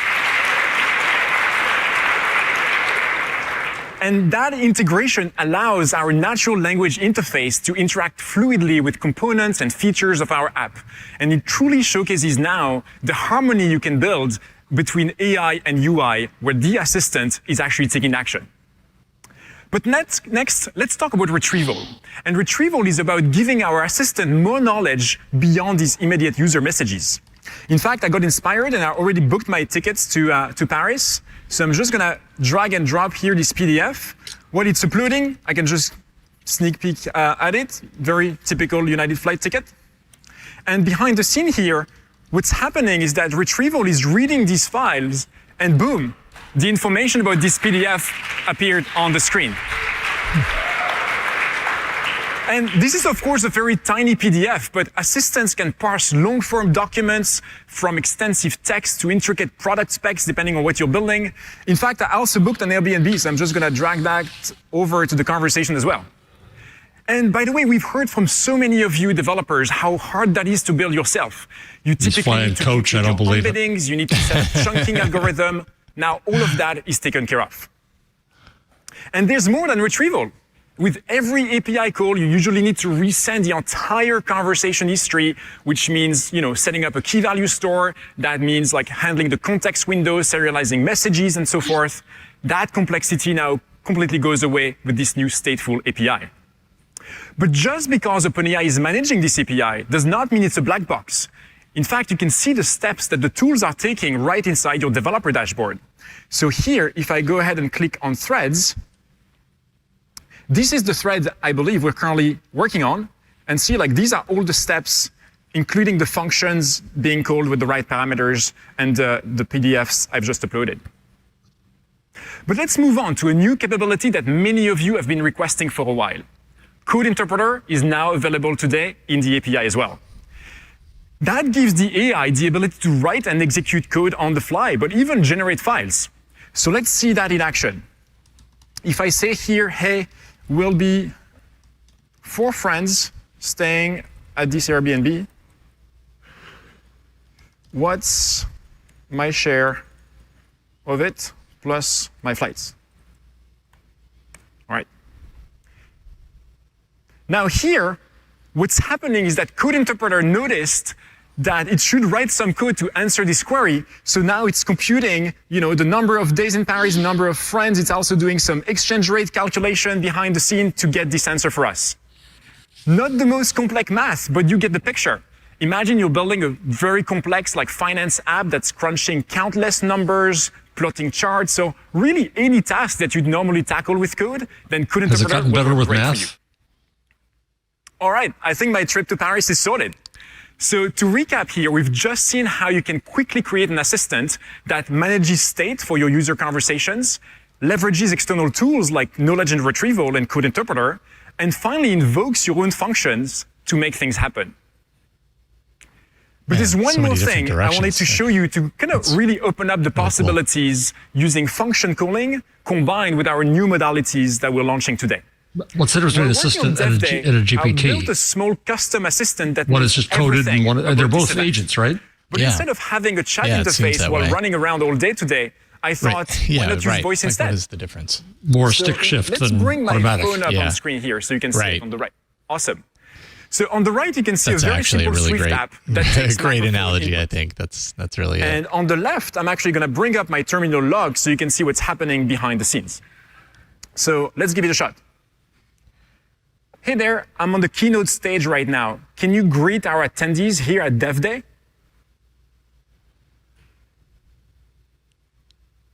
And that integration allows our natural language interface to interact fluidly with components and features of our app. And it truly showcases now the harmony you can build between AI and UI, where the assistant is actually taking action. But next, let's talk about retrieval. And retrieval is about giving our assistant more knowledge beyond these immediate user messages. In fact, I got inspired and I already booked my tickets to Paris. So I'm just going to drag and drop here this PDF. While it's uploading, I can just sneak peek at it. Very typical United flight ticket. And behind the scene here, what's happening is that retrieval is reading these files, and boom, the information about this PDF appeared on the screen. And this is, of course, a very tiny PDF, but assistants can parse long-form documents from extensive text to intricate product specs, depending on what you're building. In fact, I also booked an Airbnb, so I'm just going to drag that over to the conversation as well. And by the way, we've heard from so many of you developers how hard that is to build yourself. You typically need to coach, I don't believe it. Embeddings, you need to set up chunking algorithm. Now, all of that is taken care of. And there's more than retrieval. With every API call, you usually need to resend the entire conversation history, which means, setting up a key value store. That means like handling the context window, serializing messages, and so forth. That complexity now completely goes away with this new stateful API. But just because OpenAI is managing this API does not mean it's a black box. In fact, you can see the steps that the tools are taking right inside your developer dashboard. So here, if I go ahead and click on threads, this is the thread I believe we're currently working on. And see, these are all the steps, including the functions being called with the right parameters and the PDFs I've just uploaded. But let's move on to a new capability that many of you have been requesting for a while. Code Interpreter is now available today in the API as well. That gives the AI the ability to write and execute code on the fly, but even generate files. So let's see that in action. If I say here, hey, we'll be 4 friends staying at this Airbnb, what's my share of it plus my flights? All right. Now here, what's happening is that Code Interpreter noticed that it should write some code to answer this query. So now it's computing, the number of days in Paris, the number of friends. It's also doing some exchange rate calculation behind the scene to get this answer for us. Not the most complex math, but you get the picture. Imagine you're building a very complex like finance app that's crunching countless numbers, plotting charts. So really any task that you'd normally tackle with code, then Code Has it Interpreter gotten will better work with great for math? you. All right, I think my trip to Paris is sorted. So to recap here, we've just seen how you can quickly create an assistant that manages state for your user conversations, leverages external tools like knowledge and retrieval and Code Interpreter, and finally invokes your own functions to make things happen. But there's one more thing I wanted to show you to kind of really open up the possibilities using function calling combined with our new modalities that we're launching today. What's the difference between an assistant and a GPT? I built a small custom assistant that One is just coded and one, they're both agents, right? But instead of having a chat interface while running around all day today, I thought, why not use voice instead? What is the difference? More stick shift than automatic. Let's bring my phone up on screen here so you can see it on the right. Awesome. So on the right, you can see a very simple Swift app that takes great analogy, I think. That's really it. And on the left, I'm actually going to bring up my terminal log so you can see what's happening behind the scenes. So let's give it a shot. Hey there, I'm on the keynote stage right now. Can you greet our attendees here at DevDay?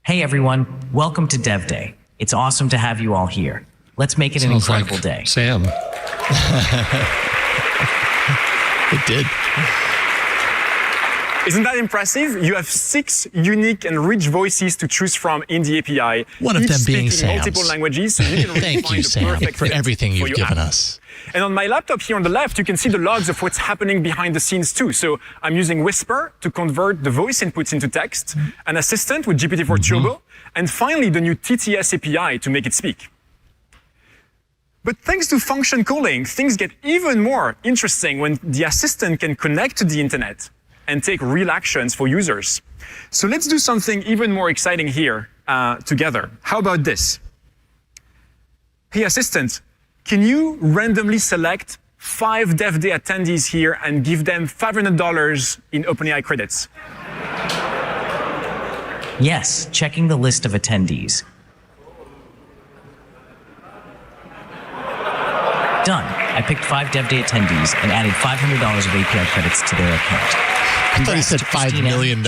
Hey everyone, welcome to DevDay. It's awesome to have you all here. Let's make it an incredible day. Sam. It did. Isn't that impressive? You have 6 unique and rich voices to choose from in the API. One of them being speaking Sam's. multiple languages, so you can really Thank find you, the Sam, perfect for fit everything you've your given app. us. And on my laptop here on the left, you can see the logs of what's happening behind the scenes too. So I'm using Whisper to convert the voice inputs into text, an assistant with GPT-4 Turbo, and finally the new TTS API to make it speak. But thanks to function calling, things get even more interesting when the assistant can connect to the internet and take real actions for users. So let's do something even more exciting here together. How about this? Hey, assistant, can you randomly select 5 DevDay attendees here and give them $500 in OpenAI credits? Yes, checking the list of attendees. Done. I picked 5 DevDay attendees and added $500 of API credits to their account. I thought he said $5 million.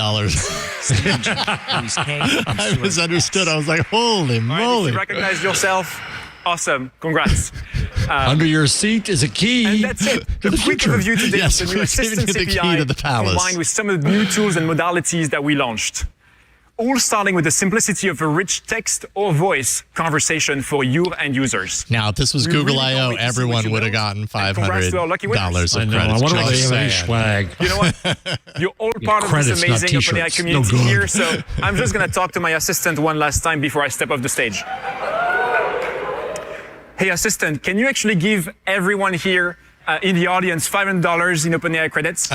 I misunderstood. I was like, holy moly. Right, if you recognize yourself, awesome. Congrats. Under your seat is a key. And that's it. The quick overview today of the new Assistance API combined with some of the new tools and modalities that we launched. All starting with the simplicity of a rich text or voice conversation for your end users. Now, if this was Google I.O., everyone would have gotten $500 of credits. I wonder if they have any swag. You know what? You're all part of this amazing OpenAI community here, so I'm just going to talk to my assistant one last time before I step off the stage. Hey, assistant, can you actually give everyone here in the audience $500 in OpenAI credits?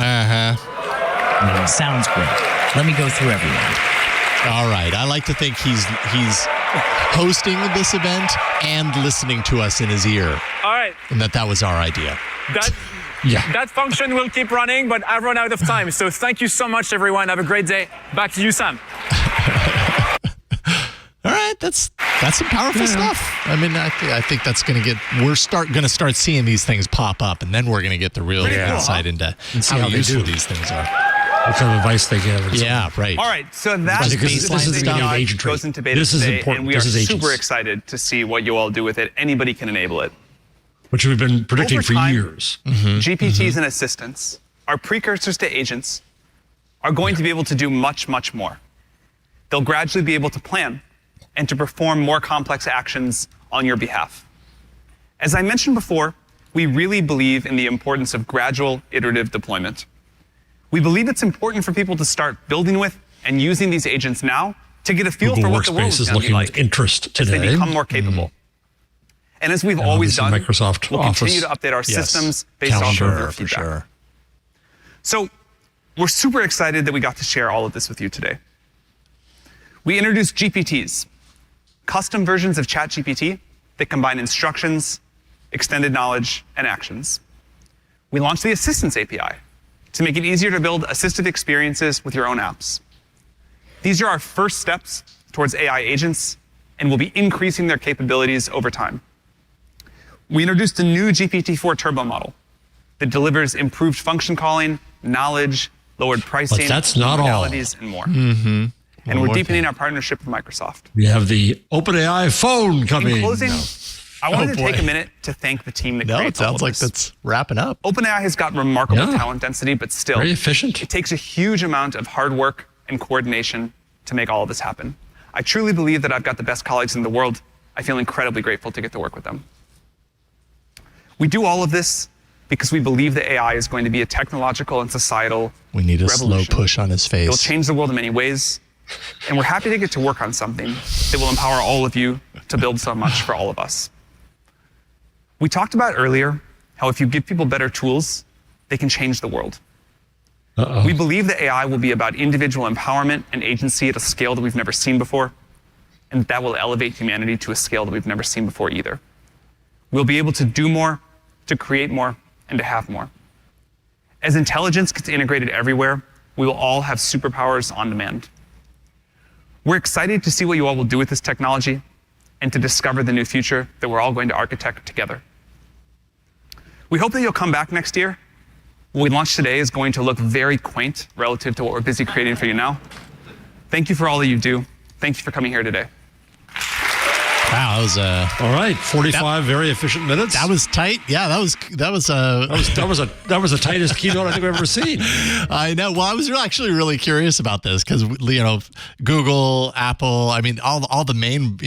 Sounds great. Let me go through everyone. All right. I like to think he's hosting this event and listening to us in his ear. All right. And that was our idea. That function will keep running, but I've run out of time. So thank you so much, everyone. Have a great day. Back to you, Sam. All right. That's some powerful stuff. I mean, I think that's going to get, we're going to start seeing these things pop up, and then we're going to get the real insight into how useful these things are. What kind of advice they give. Yeah, right. All right, so that's baseline stuff goes into beta today, and we are super excited to see what you all do with it. Anybody can enable it. Which we've been predicting for years. GPTs and assistants, our precursors to agents, are going to be able to do much, much more. They'll gradually be able to plan and to perform more complex actions on your behalf. As I mentioned before, we really believe in the importance of gradual, iterative deployment. We believe it's important for people to start building with and using these agents now to get a feel for what the world is going to be like interest today. as they become more capable. And as we've always done, Microsoft we'll Office. continue to update our systems based off of your feedback. So we're super excited that we got to share all of this with you today. We introduced GPTs, custom versions of ChatGPT that combine instructions, extended knowledge, and actions. We launched the Assistance API to make it easier to build assistive experiences with your own apps. These are our first steps towards AI agents, and we'll be increasing their capabilities over time. We introduced a new GPT-4 Turbo model that delivers improved function calling knowledge, lowered pricing, but that's not all. modalities, and more. Mm-hmm. And we're deepening our partnership with Microsoft. We have the OpenAI phone coming. In closing, I wanted to take a minute to thank the team that creates all of this. It sounds like that's wrapping up. OpenAI has got remarkable talent density, but still, very efficient. It takes a huge amount of hard work and coordination to make all of this happen. I truly believe that I've got the best colleagues in the world. I feel incredibly grateful to get to work with them. We do all of this because we believe that AI is going to be a technological and societal We need a revolution. slow push on his face. It will change the world in many ways, and we're happy to get to work on something that will empower all of you to build so much for all of us. We talked about earlier how if you give people better tools, they can change the world. We believe that AI will be about individual empowerment and agency at a scale that we've never seen before, and that will elevate humanity to a scale that we've never seen before either. We'll be able to do more, to create more, and to have more. As intelligence gets integrated everywhere, we will all have superpowers on demand. We're excited to see what you all will do with this technology and to discover the new future that we're all going to architect together. We hope that you'll come back next year. What we launched today is going to look very quaint relative to what we're busy creating for you now. Thank you for all that you do. Thank you for coming here today. Wow, that was all right. 45 very efficient minutes. That was tight. Yeah, that was that was the tightest keynote I think I've ever seen. I know. Well, I was actually really curious about this because Google, Apple. I mean, all the main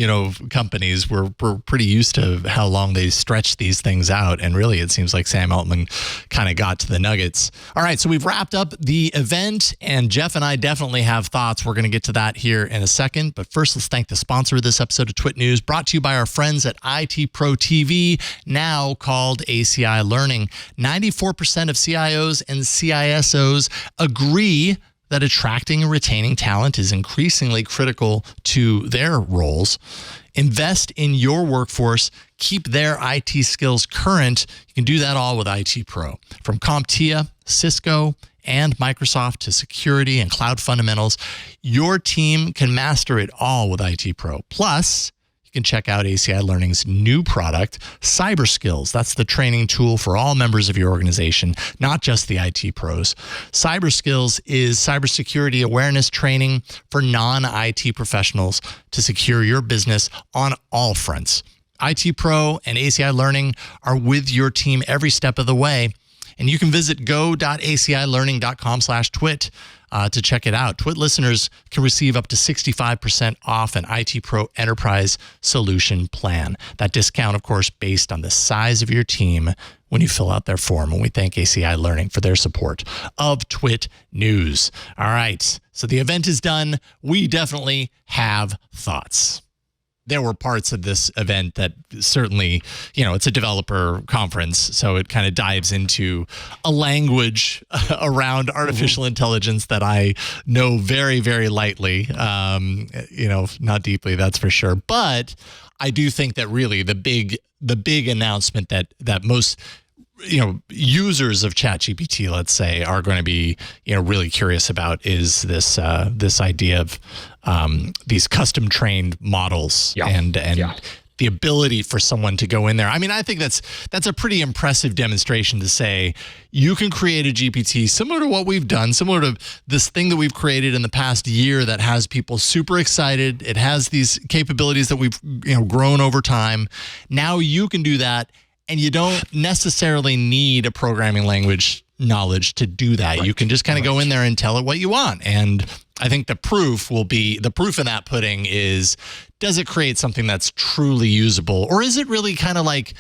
companies were pretty used to how long they stretch these things out, and really, it seems like Sam Altman kind of got to the nuggets. All right, so we've wrapped up the event, and Jeff and I definitely have thoughts. We're going to get to that here in a second, but first, let's thank the sponsor of this episode of TWiT News. Brought to you by our friends at IT Pro TV, now called ACI Learning. 94% of CIOs and CISOs agree that attracting and retaining talent is increasingly critical to their roles. Invest in your workforce. Keep their IT skills current. You can do that all with IT Pro. From CompTIA, Cisco, and Microsoft to security and cloud fundamentals, your team can master it all with IT Pro. Plus, you can check out ACI Learning's new product, Cyber Skills. That's the training tool for all members of your organization, not just the IT pros. Cyber Skills is cybersecurity awareness training for non-IT professionals to secure your business on all fronts. IT Pro and ACI Learning are with your team every step of the way. And you can visit go.acilearning.com/twit to check it out. TWiT listeners can receive up to 65% off an IT Pro Enterprise Solution Plan. That discount, of course, based on the size of your team when you fill out their form. And we thank ACI Learning for their support of TWiT News. All right, so the event is done. We definitely have thoughts. There were parts of this event that certainly, it's a developer conference, so it kind of dives into a language around artificial intelligence that I know very, very lightly, not deeply, that's for sure. But I do think that really the big announcement that most users of ChatGPT, let's say, are going to be, really curious about is this idea of these custom trained models and the ability for someone to go in there. I mean, I think that's a pretty impressive demonstration to say you can create a GPT similar to what we've done, similar to this thing that we've created in the past year that has people super excited. It has these capabilities that we've grown over time. Now you can do that. And you don't necessarily need a programming language knowledge to do that. Right. You can just kind of go in there and tell it what you want. And I think the proof in that pudding is, does it create something that's truly usable? Or is it really kind of like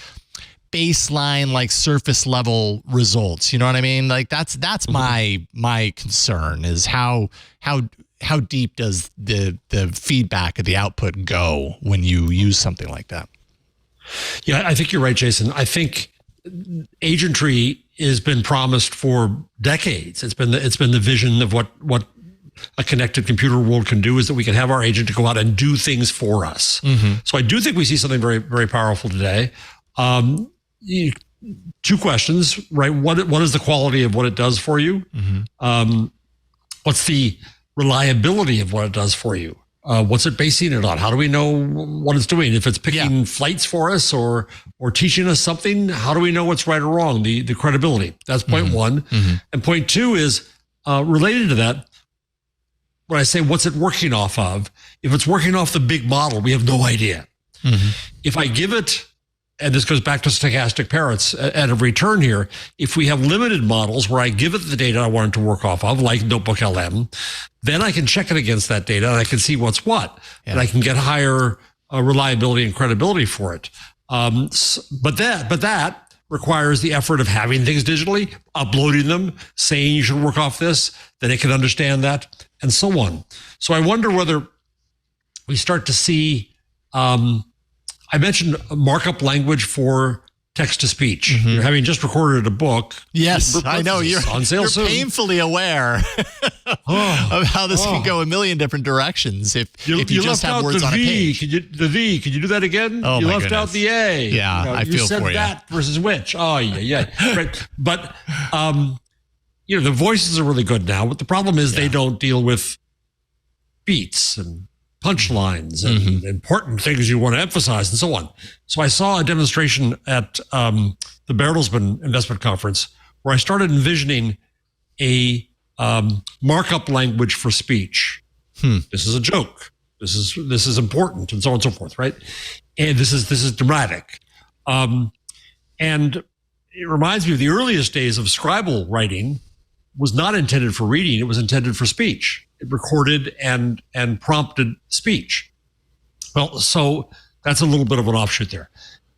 baseline, like surface level results? You know what I mean? Like that's my concern is how deep does the feedback of the output go when you use something like that? Yeah, I think you're right, Jason. I think agentry has been promised for decades. It's been the vision of what a connected computer world can do, is that we can have our agent to go out and do things for us. Mm-hmm. So I do think we see something very, very powerful today. Two questions, right? What is the quality of what it does for you? Mm-hmm. What's the reliability of what it does for you? What's it basing it on? How do we know what it's doing? If it's picking flights for us or teaching us something, how do we know what's right or wrong? The credibility. That's point one. And point two is related to that. When I say what's it working off of, if it's working off the big model, we have no idea. If I give it, and this goes back to stochastic parrots at a return here, if we have limited models where I give it the data I want it to work off of, like Notebook LM, then I can check it against that data and I can see what's what. And I can get higher reliability and credibility for it. But that requires the effort of having things digitally, uploading them, saying you should work off this, then it can understand that, and so on. So I wonder whether we start to see, I mentioned a markup language for text to speech. You're having just recorded a book. Yes, I know. You're on sale soon. Painfully aware of how this can go a million different directions if you just have words on a page. Could you do that again? Oh, you my left goodness. out the A. Yeah, I feel for you. You said that versus which. Oh, yeah. Right. But, the voices are really good now. But the problem is they don't deal with beats and punchlines and important things you want to emphasize and so on. So I saw a demonstration at the Bertelsmann Investment Conference where I started envisioning a markup language for speech. This is a joke. This is important, and so on and so forth, right? And this is dramatic. And it reminds me of the earliest days of scribal writing was not intended for reading. It was intended for speech. It recorded and prompted speech. Well, so that's a little bit of an offshoot there.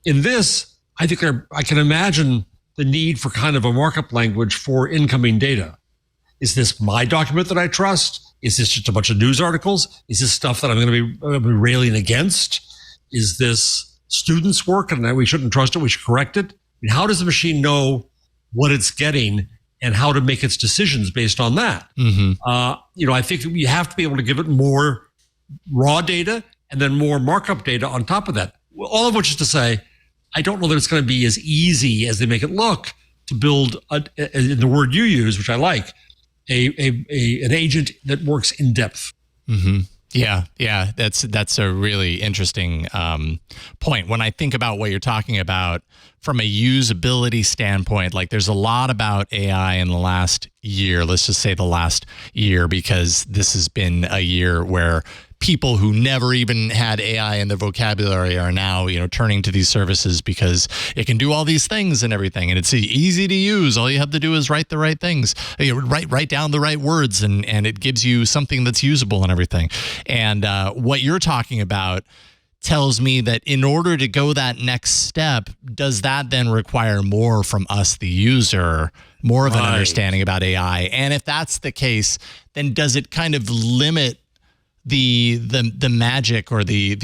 In this, I think I can imagine the need for kind of a markup language for incoming data. Is this my document that I trust? Is this just a bunch of news articles? Is this stuff that I'm going to be railing against? Is this students' work and we shouldn't trust it? We should correct it? I mean, how does the machine know what it's getting and how to make its decisions based on that? I think you have to be able to give it more raw data and then more markup data on top of that. All of which is to say, I don't know that it's going to be as easy as they make it look to build, in the word you use, which I like, an agent that works in depth. Yeah, that's a really interesting point. When I think about what you're talking about from a usability standpoint, like there's a lot about AI in the last year, let's just say the last year, because this has been a year where people who never even had AI in their vocabulary are now, turning to these services because it can do all these things and everything. And it's easy to use. All you have to do is write the right things, write down the right words, and it gives you something that's usable and everything. And what you're talking about tells me that in order to go that next step, does that then require more from us, the user, more of an understanding about AI? And if that's the case, then does it kind of limit the magic or the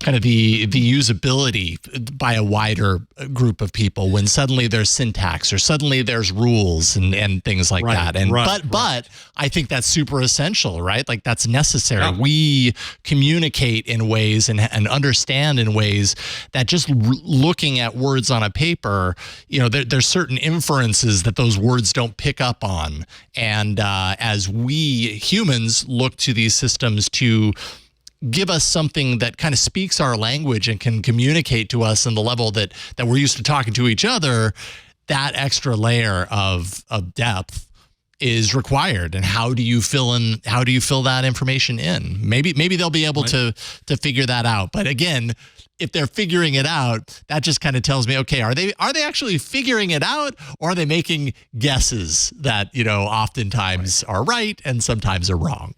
kind of the usability by a wider group of people when suddenly there's syntax or suddenly there's rules and things like that? And but I think that's super essential, right? Like that's necessary. Yeah. We communicate in ways and understand in ways that just looking at words on a paper, there's certain inferences that those words don't pick up on. And as we humans look to these systems to give us something that kind of speaks our language and can communicate to us in the level that we're used to talking to each other, that extra layer of depth is required. And how do you fill that information in? Maybe they'll be able to figure that out. But again, if they're figuring it out, that just kind of tells me, okay, are they actually figuring it out, or are they making guesses that, oftentimes are right and sometimes are wrong?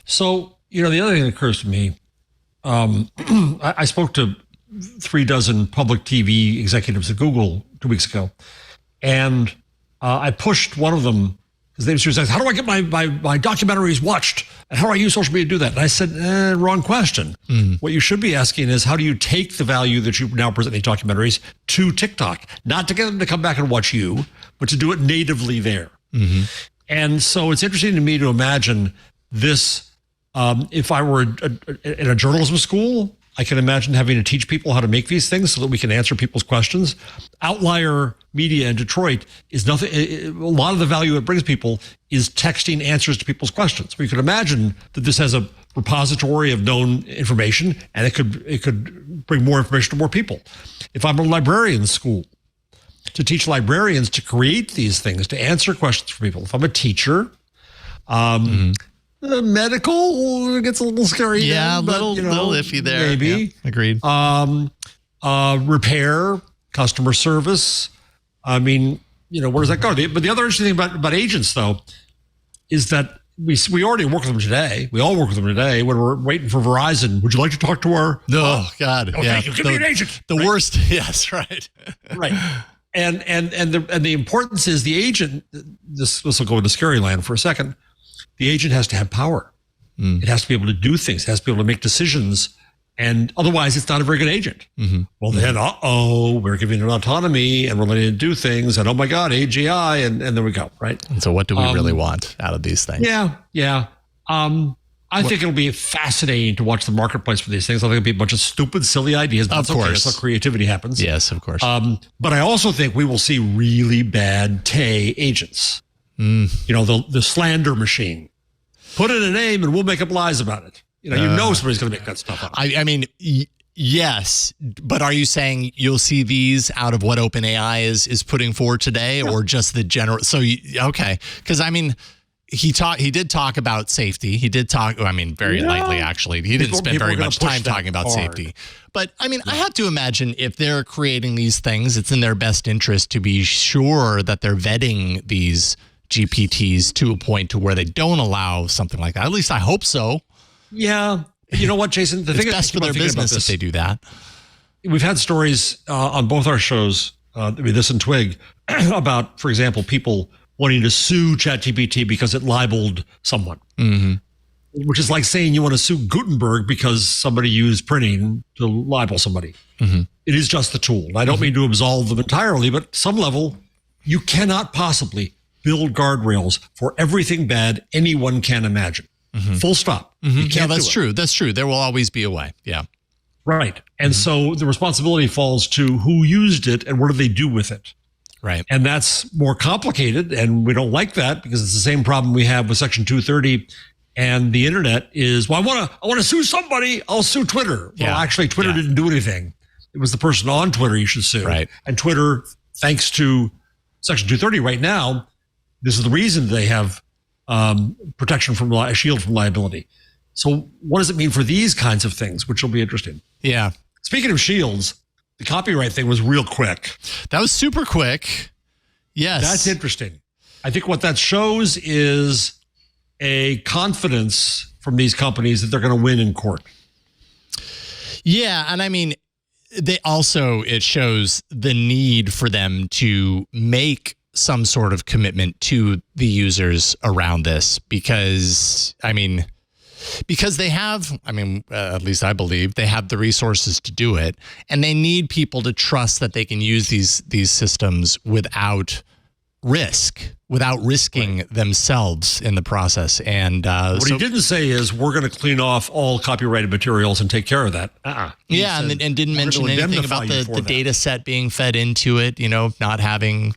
So, the other thing that occurs to me, I spoke to 36 public TV executives at Google 2 weeks ago, and I pushed one of them because they were saying, how do I get my documentaries watched? And how do I use social media to do that? And I said, wrong question. What you should be asking is, how do you take the value that you now present in these documentaries to TikTok? Not to get them to come back and watch you, but to do it natively there. And so it's interesting to me to imagine this. If I were in a journalism school, I can imagine having to teach people how to make these things so that we can answer people's questions. Outlier media in Detroit is nothing. A lot of the value it brings people is texting answers to people's questions. We could imagine that this has a repository of known information, and it could bring more information to more people. If I'm a librarian school, to teach librarians to create these things, to answer questions for people. If I'm a teacher, medical gets a little scary. Yeah, then, little iffy there. Maybe. Yeah, agreed. Repair, customer service. I mean, where does that go? But the other interesting thing about agents, though, is that we already work with them today. We all work with them today when we're waiting for Verizon. Would you like to talk to our... Oh, God. Oh, yeah. thank you. Give me an agent. The worst. Yes, right. Right. And the importance is the agent, this will go into scary land for a second. The agent has to have power. It has to be able to do things. It has to be able to make decisions. And otherwise, it's not a very good agent. Well, then, we're giving it autonomy and we're letting it do things. And oh my God, AGI. And there we go. Right. And so what do we really want out of these things? Yeah. I think it'll be fascinating to watch the marketplace for these things. I think it'll be a bunch of stupid, silly ideas. But of course. Okay. That's how creativity happens. Yes, of course. But I also think we will see really bad agents. The slander machine. Put in a name and we'll make up lies about it. Somebody's going to make that stuff up. I mean, yes, but are you saying you'll see these out of what OpenAI is putting forward today, or just the general? So, okay, because I mean, he did talk about safety. He did talk. Very lightly actually. He didn't spend very much time talking about safety. But I mean, I have to imagine if they're creating these things, it's in their best interest to be sure that they're vetting these GPTs to a point to where they don't allow something like that. At least I hope so. Yeah. You know what, Jason? The it's thing best for their business if they do that. We've had stories on both our shows, this and Twig, about, for example, people wanting to sue ChatGPT because it libeled someone. Which is like saying you want to sue Gutenberg because somebody used printing to libel somebody. It is just the tool. I don't mean to absolve them entirely, but some level, you cannot possibly build guardrails for everything bad anyone can imagine. Full stop. You can't that's true. That's true. There will always be a way. Yeah. Right. And so the responsibility falls to who used it and what do they do with it. Right. And that's more complicated. And we don't like that because it's the same problem we have with Section 230. And the internet is, well, I want to sue somebody. I'll sue Twitter. Well, actually, Twitter didn't do anything. It was the person on Twitter you should sue. Right. And Twitter, thanks to Section 230 right now, this is the reason they have protection from a shield from liability. So what does it mean for these kinds of things, which will be interesting? Yeah. Speaking of shields, the copyright thing was real quick. That was super quick. Yes. That's interesting. I think what that shows is a confidence from these companies that they're going to win in court. Yeah. And I mean, it shows the need for them to make some sort of commitment to the users around this because they have, at least I believe they have the resources to do it, and they need people to trust that they can use these systems without risking themselves in the process. And what he didn't say is we're going to clean off all copyrighted materials and take care of that. Yeah, and didn't mention anything about the data set being fed into it. Not having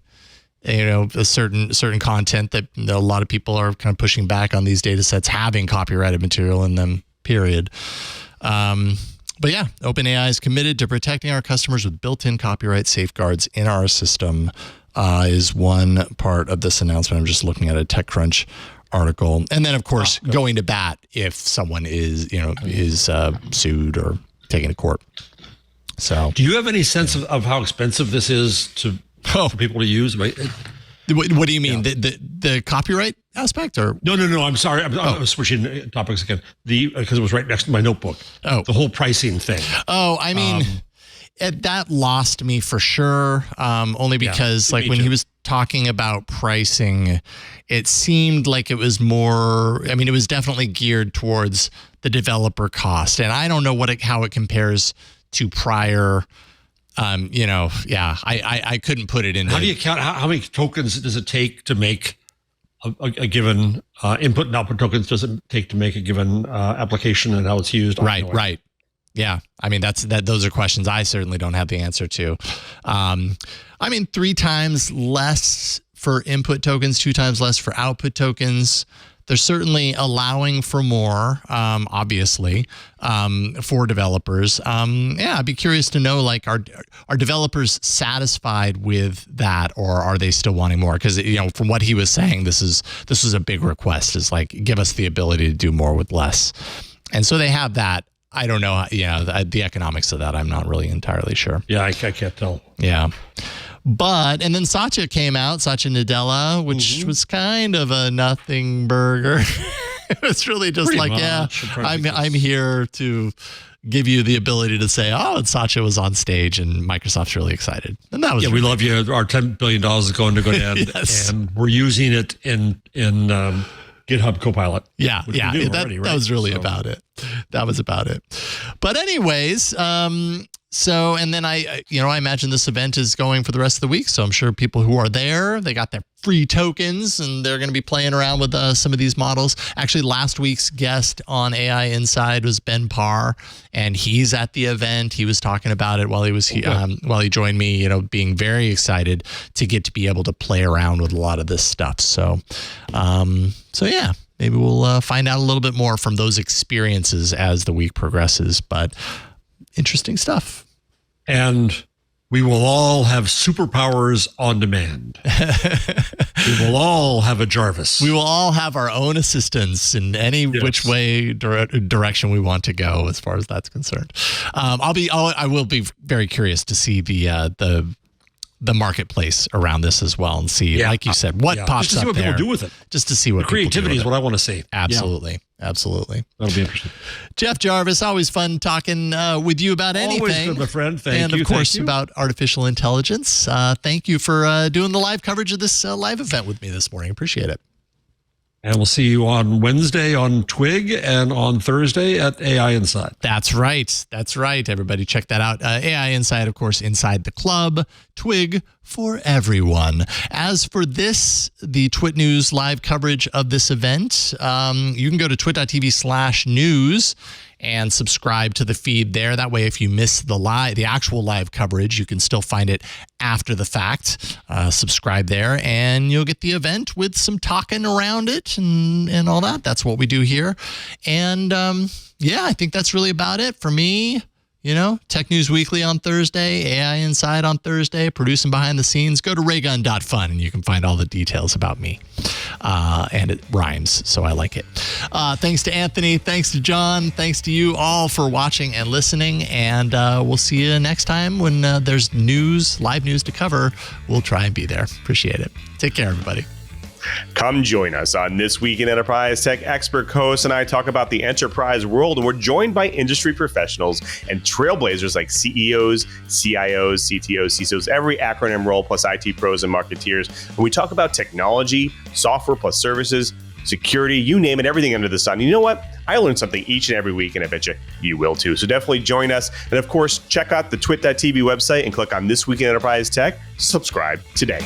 a certain content that a lot of people are kind of pushing back on these data sets having copyrighted material in them, period. But yeah, OpenAI is committed to protecting our customers with built-in copyright safeguards in our system is one part of this announcement. I'm just looking at a TechCrunch article. And then, of course, going to bat if someone is sued or taken to court. So do you have any sense of how expensive this is for people to use? What do you mean? Yeah. The copyright aspect, or no? I'm sorry. I'm switching topics again. Because it was right next to my notebook. Oh, the whole pricing thing. Oh, I mean, that lost me for sure. Only because when he was talking about pricing, it seemed like it was more. It was definitely geared towards the developer cost, and I don't know how it compares to prior. I couldn't put it in. How do you count? How many tokens does it take to make a given input and output tokens does it take to make a given application and how it's used? Right. Yeah. Those are questions I certainly don't have the answer to. 3 times less for input tokens, 2 times less for output tokens. They're certainly allowing for more, obviously, for developers. I'd be curious to know, like, are developers satisfied with that, or are they still wanting more? Because, from what he was saying, this is a big request. Is like, give us the ability to do more with less. And so they have that. I don't know, the economics of that, I'm not really entirely sure. Yeah, I can't tell. Yeah. And then Satya came out, Satya Nadella, which was kind of a nothing burger. It was really just pretty much. I'm here to give you the ability to say, and Satya was on stage and Microsoft's really excited. And that was we love you. Our $10 billion is going to GoDaddy. Yes. And we're using it in GitHub Copilot. Yeah. That was really about it. That was about it. But anyways, and then I imagine this event is going for the rest of the week. So I'm sure people who are there, they got their free tokens and they're going to be playing around with some of these models. Actually, last week's guest on AI Inside was Ben Parr, and he's at the event. He was talking about it while he was while he joined me, being very excited to get to be able to play around with a lot of this stuff. So yeah. Maybe we'll find out a little bit more from those experiences as the week progresses, but interesting stuff. And we will all have superpowers on demand. We will all have a Jarvis. We will all have our own assistants in any which way direction we want to go, as far as that's concerned. I will be very curious to see the marketplace around this as well, and see, like you said, what pops up there. Just to see what people do with it. Just to see what the creativity is what I want to see. Absolutely. Absolutely. That'll be interesting. Jeff Jarvis, always fun talking with you about anything. Always good, my friend. Thank you. And of course, about artificial intelligence. Thank you for doing the live coverage of this live event with me this morning. Appreciate it. And we'll see you on Wednesday on Twig and on Thursday at AI Inside. That's right. That's right. Everybody check that out. AI Inside, of course, inside the club. Twig for everyone. As for the TWiT News live coverage of this event, you can go to twit.tv/news and subscribe to the feed there. That way, if you miss the actual live coverage, you can still find it after the fact. Subscribe there, and you'll get the event with some talking around it and all that. That's what we do here. And I think that's really about it for me. Tech News Weekly on Thursday, AI Inside on Thursday, producing behind the scenes. Go to raygun.fun and you can find all the details about me. And it rhymes, so I like it. Thanks to Anthony. Thanks to John. Thanks to you all for watching and listening. And we'll see you next time when there's live news to cover. We'll try and be there. Appreciate it. Take care, everybody. Come join us on This Week in Enterprise Tech. Expert co-host and I talk about the enterprise world, and we're joined by industry professionals and trailblazers like CEOs, CIOs, CTOs, CISOs, every acronym role, plus IT pros and marketeers. And we talk about technology, software plus services, security, you name it, everything under the sun. You know what? I learn something each and every week, and I bet you will too. So definitely join us. And of course, check out the twit.tv website and click on This Week in Enterprise Tech. Subscribe today.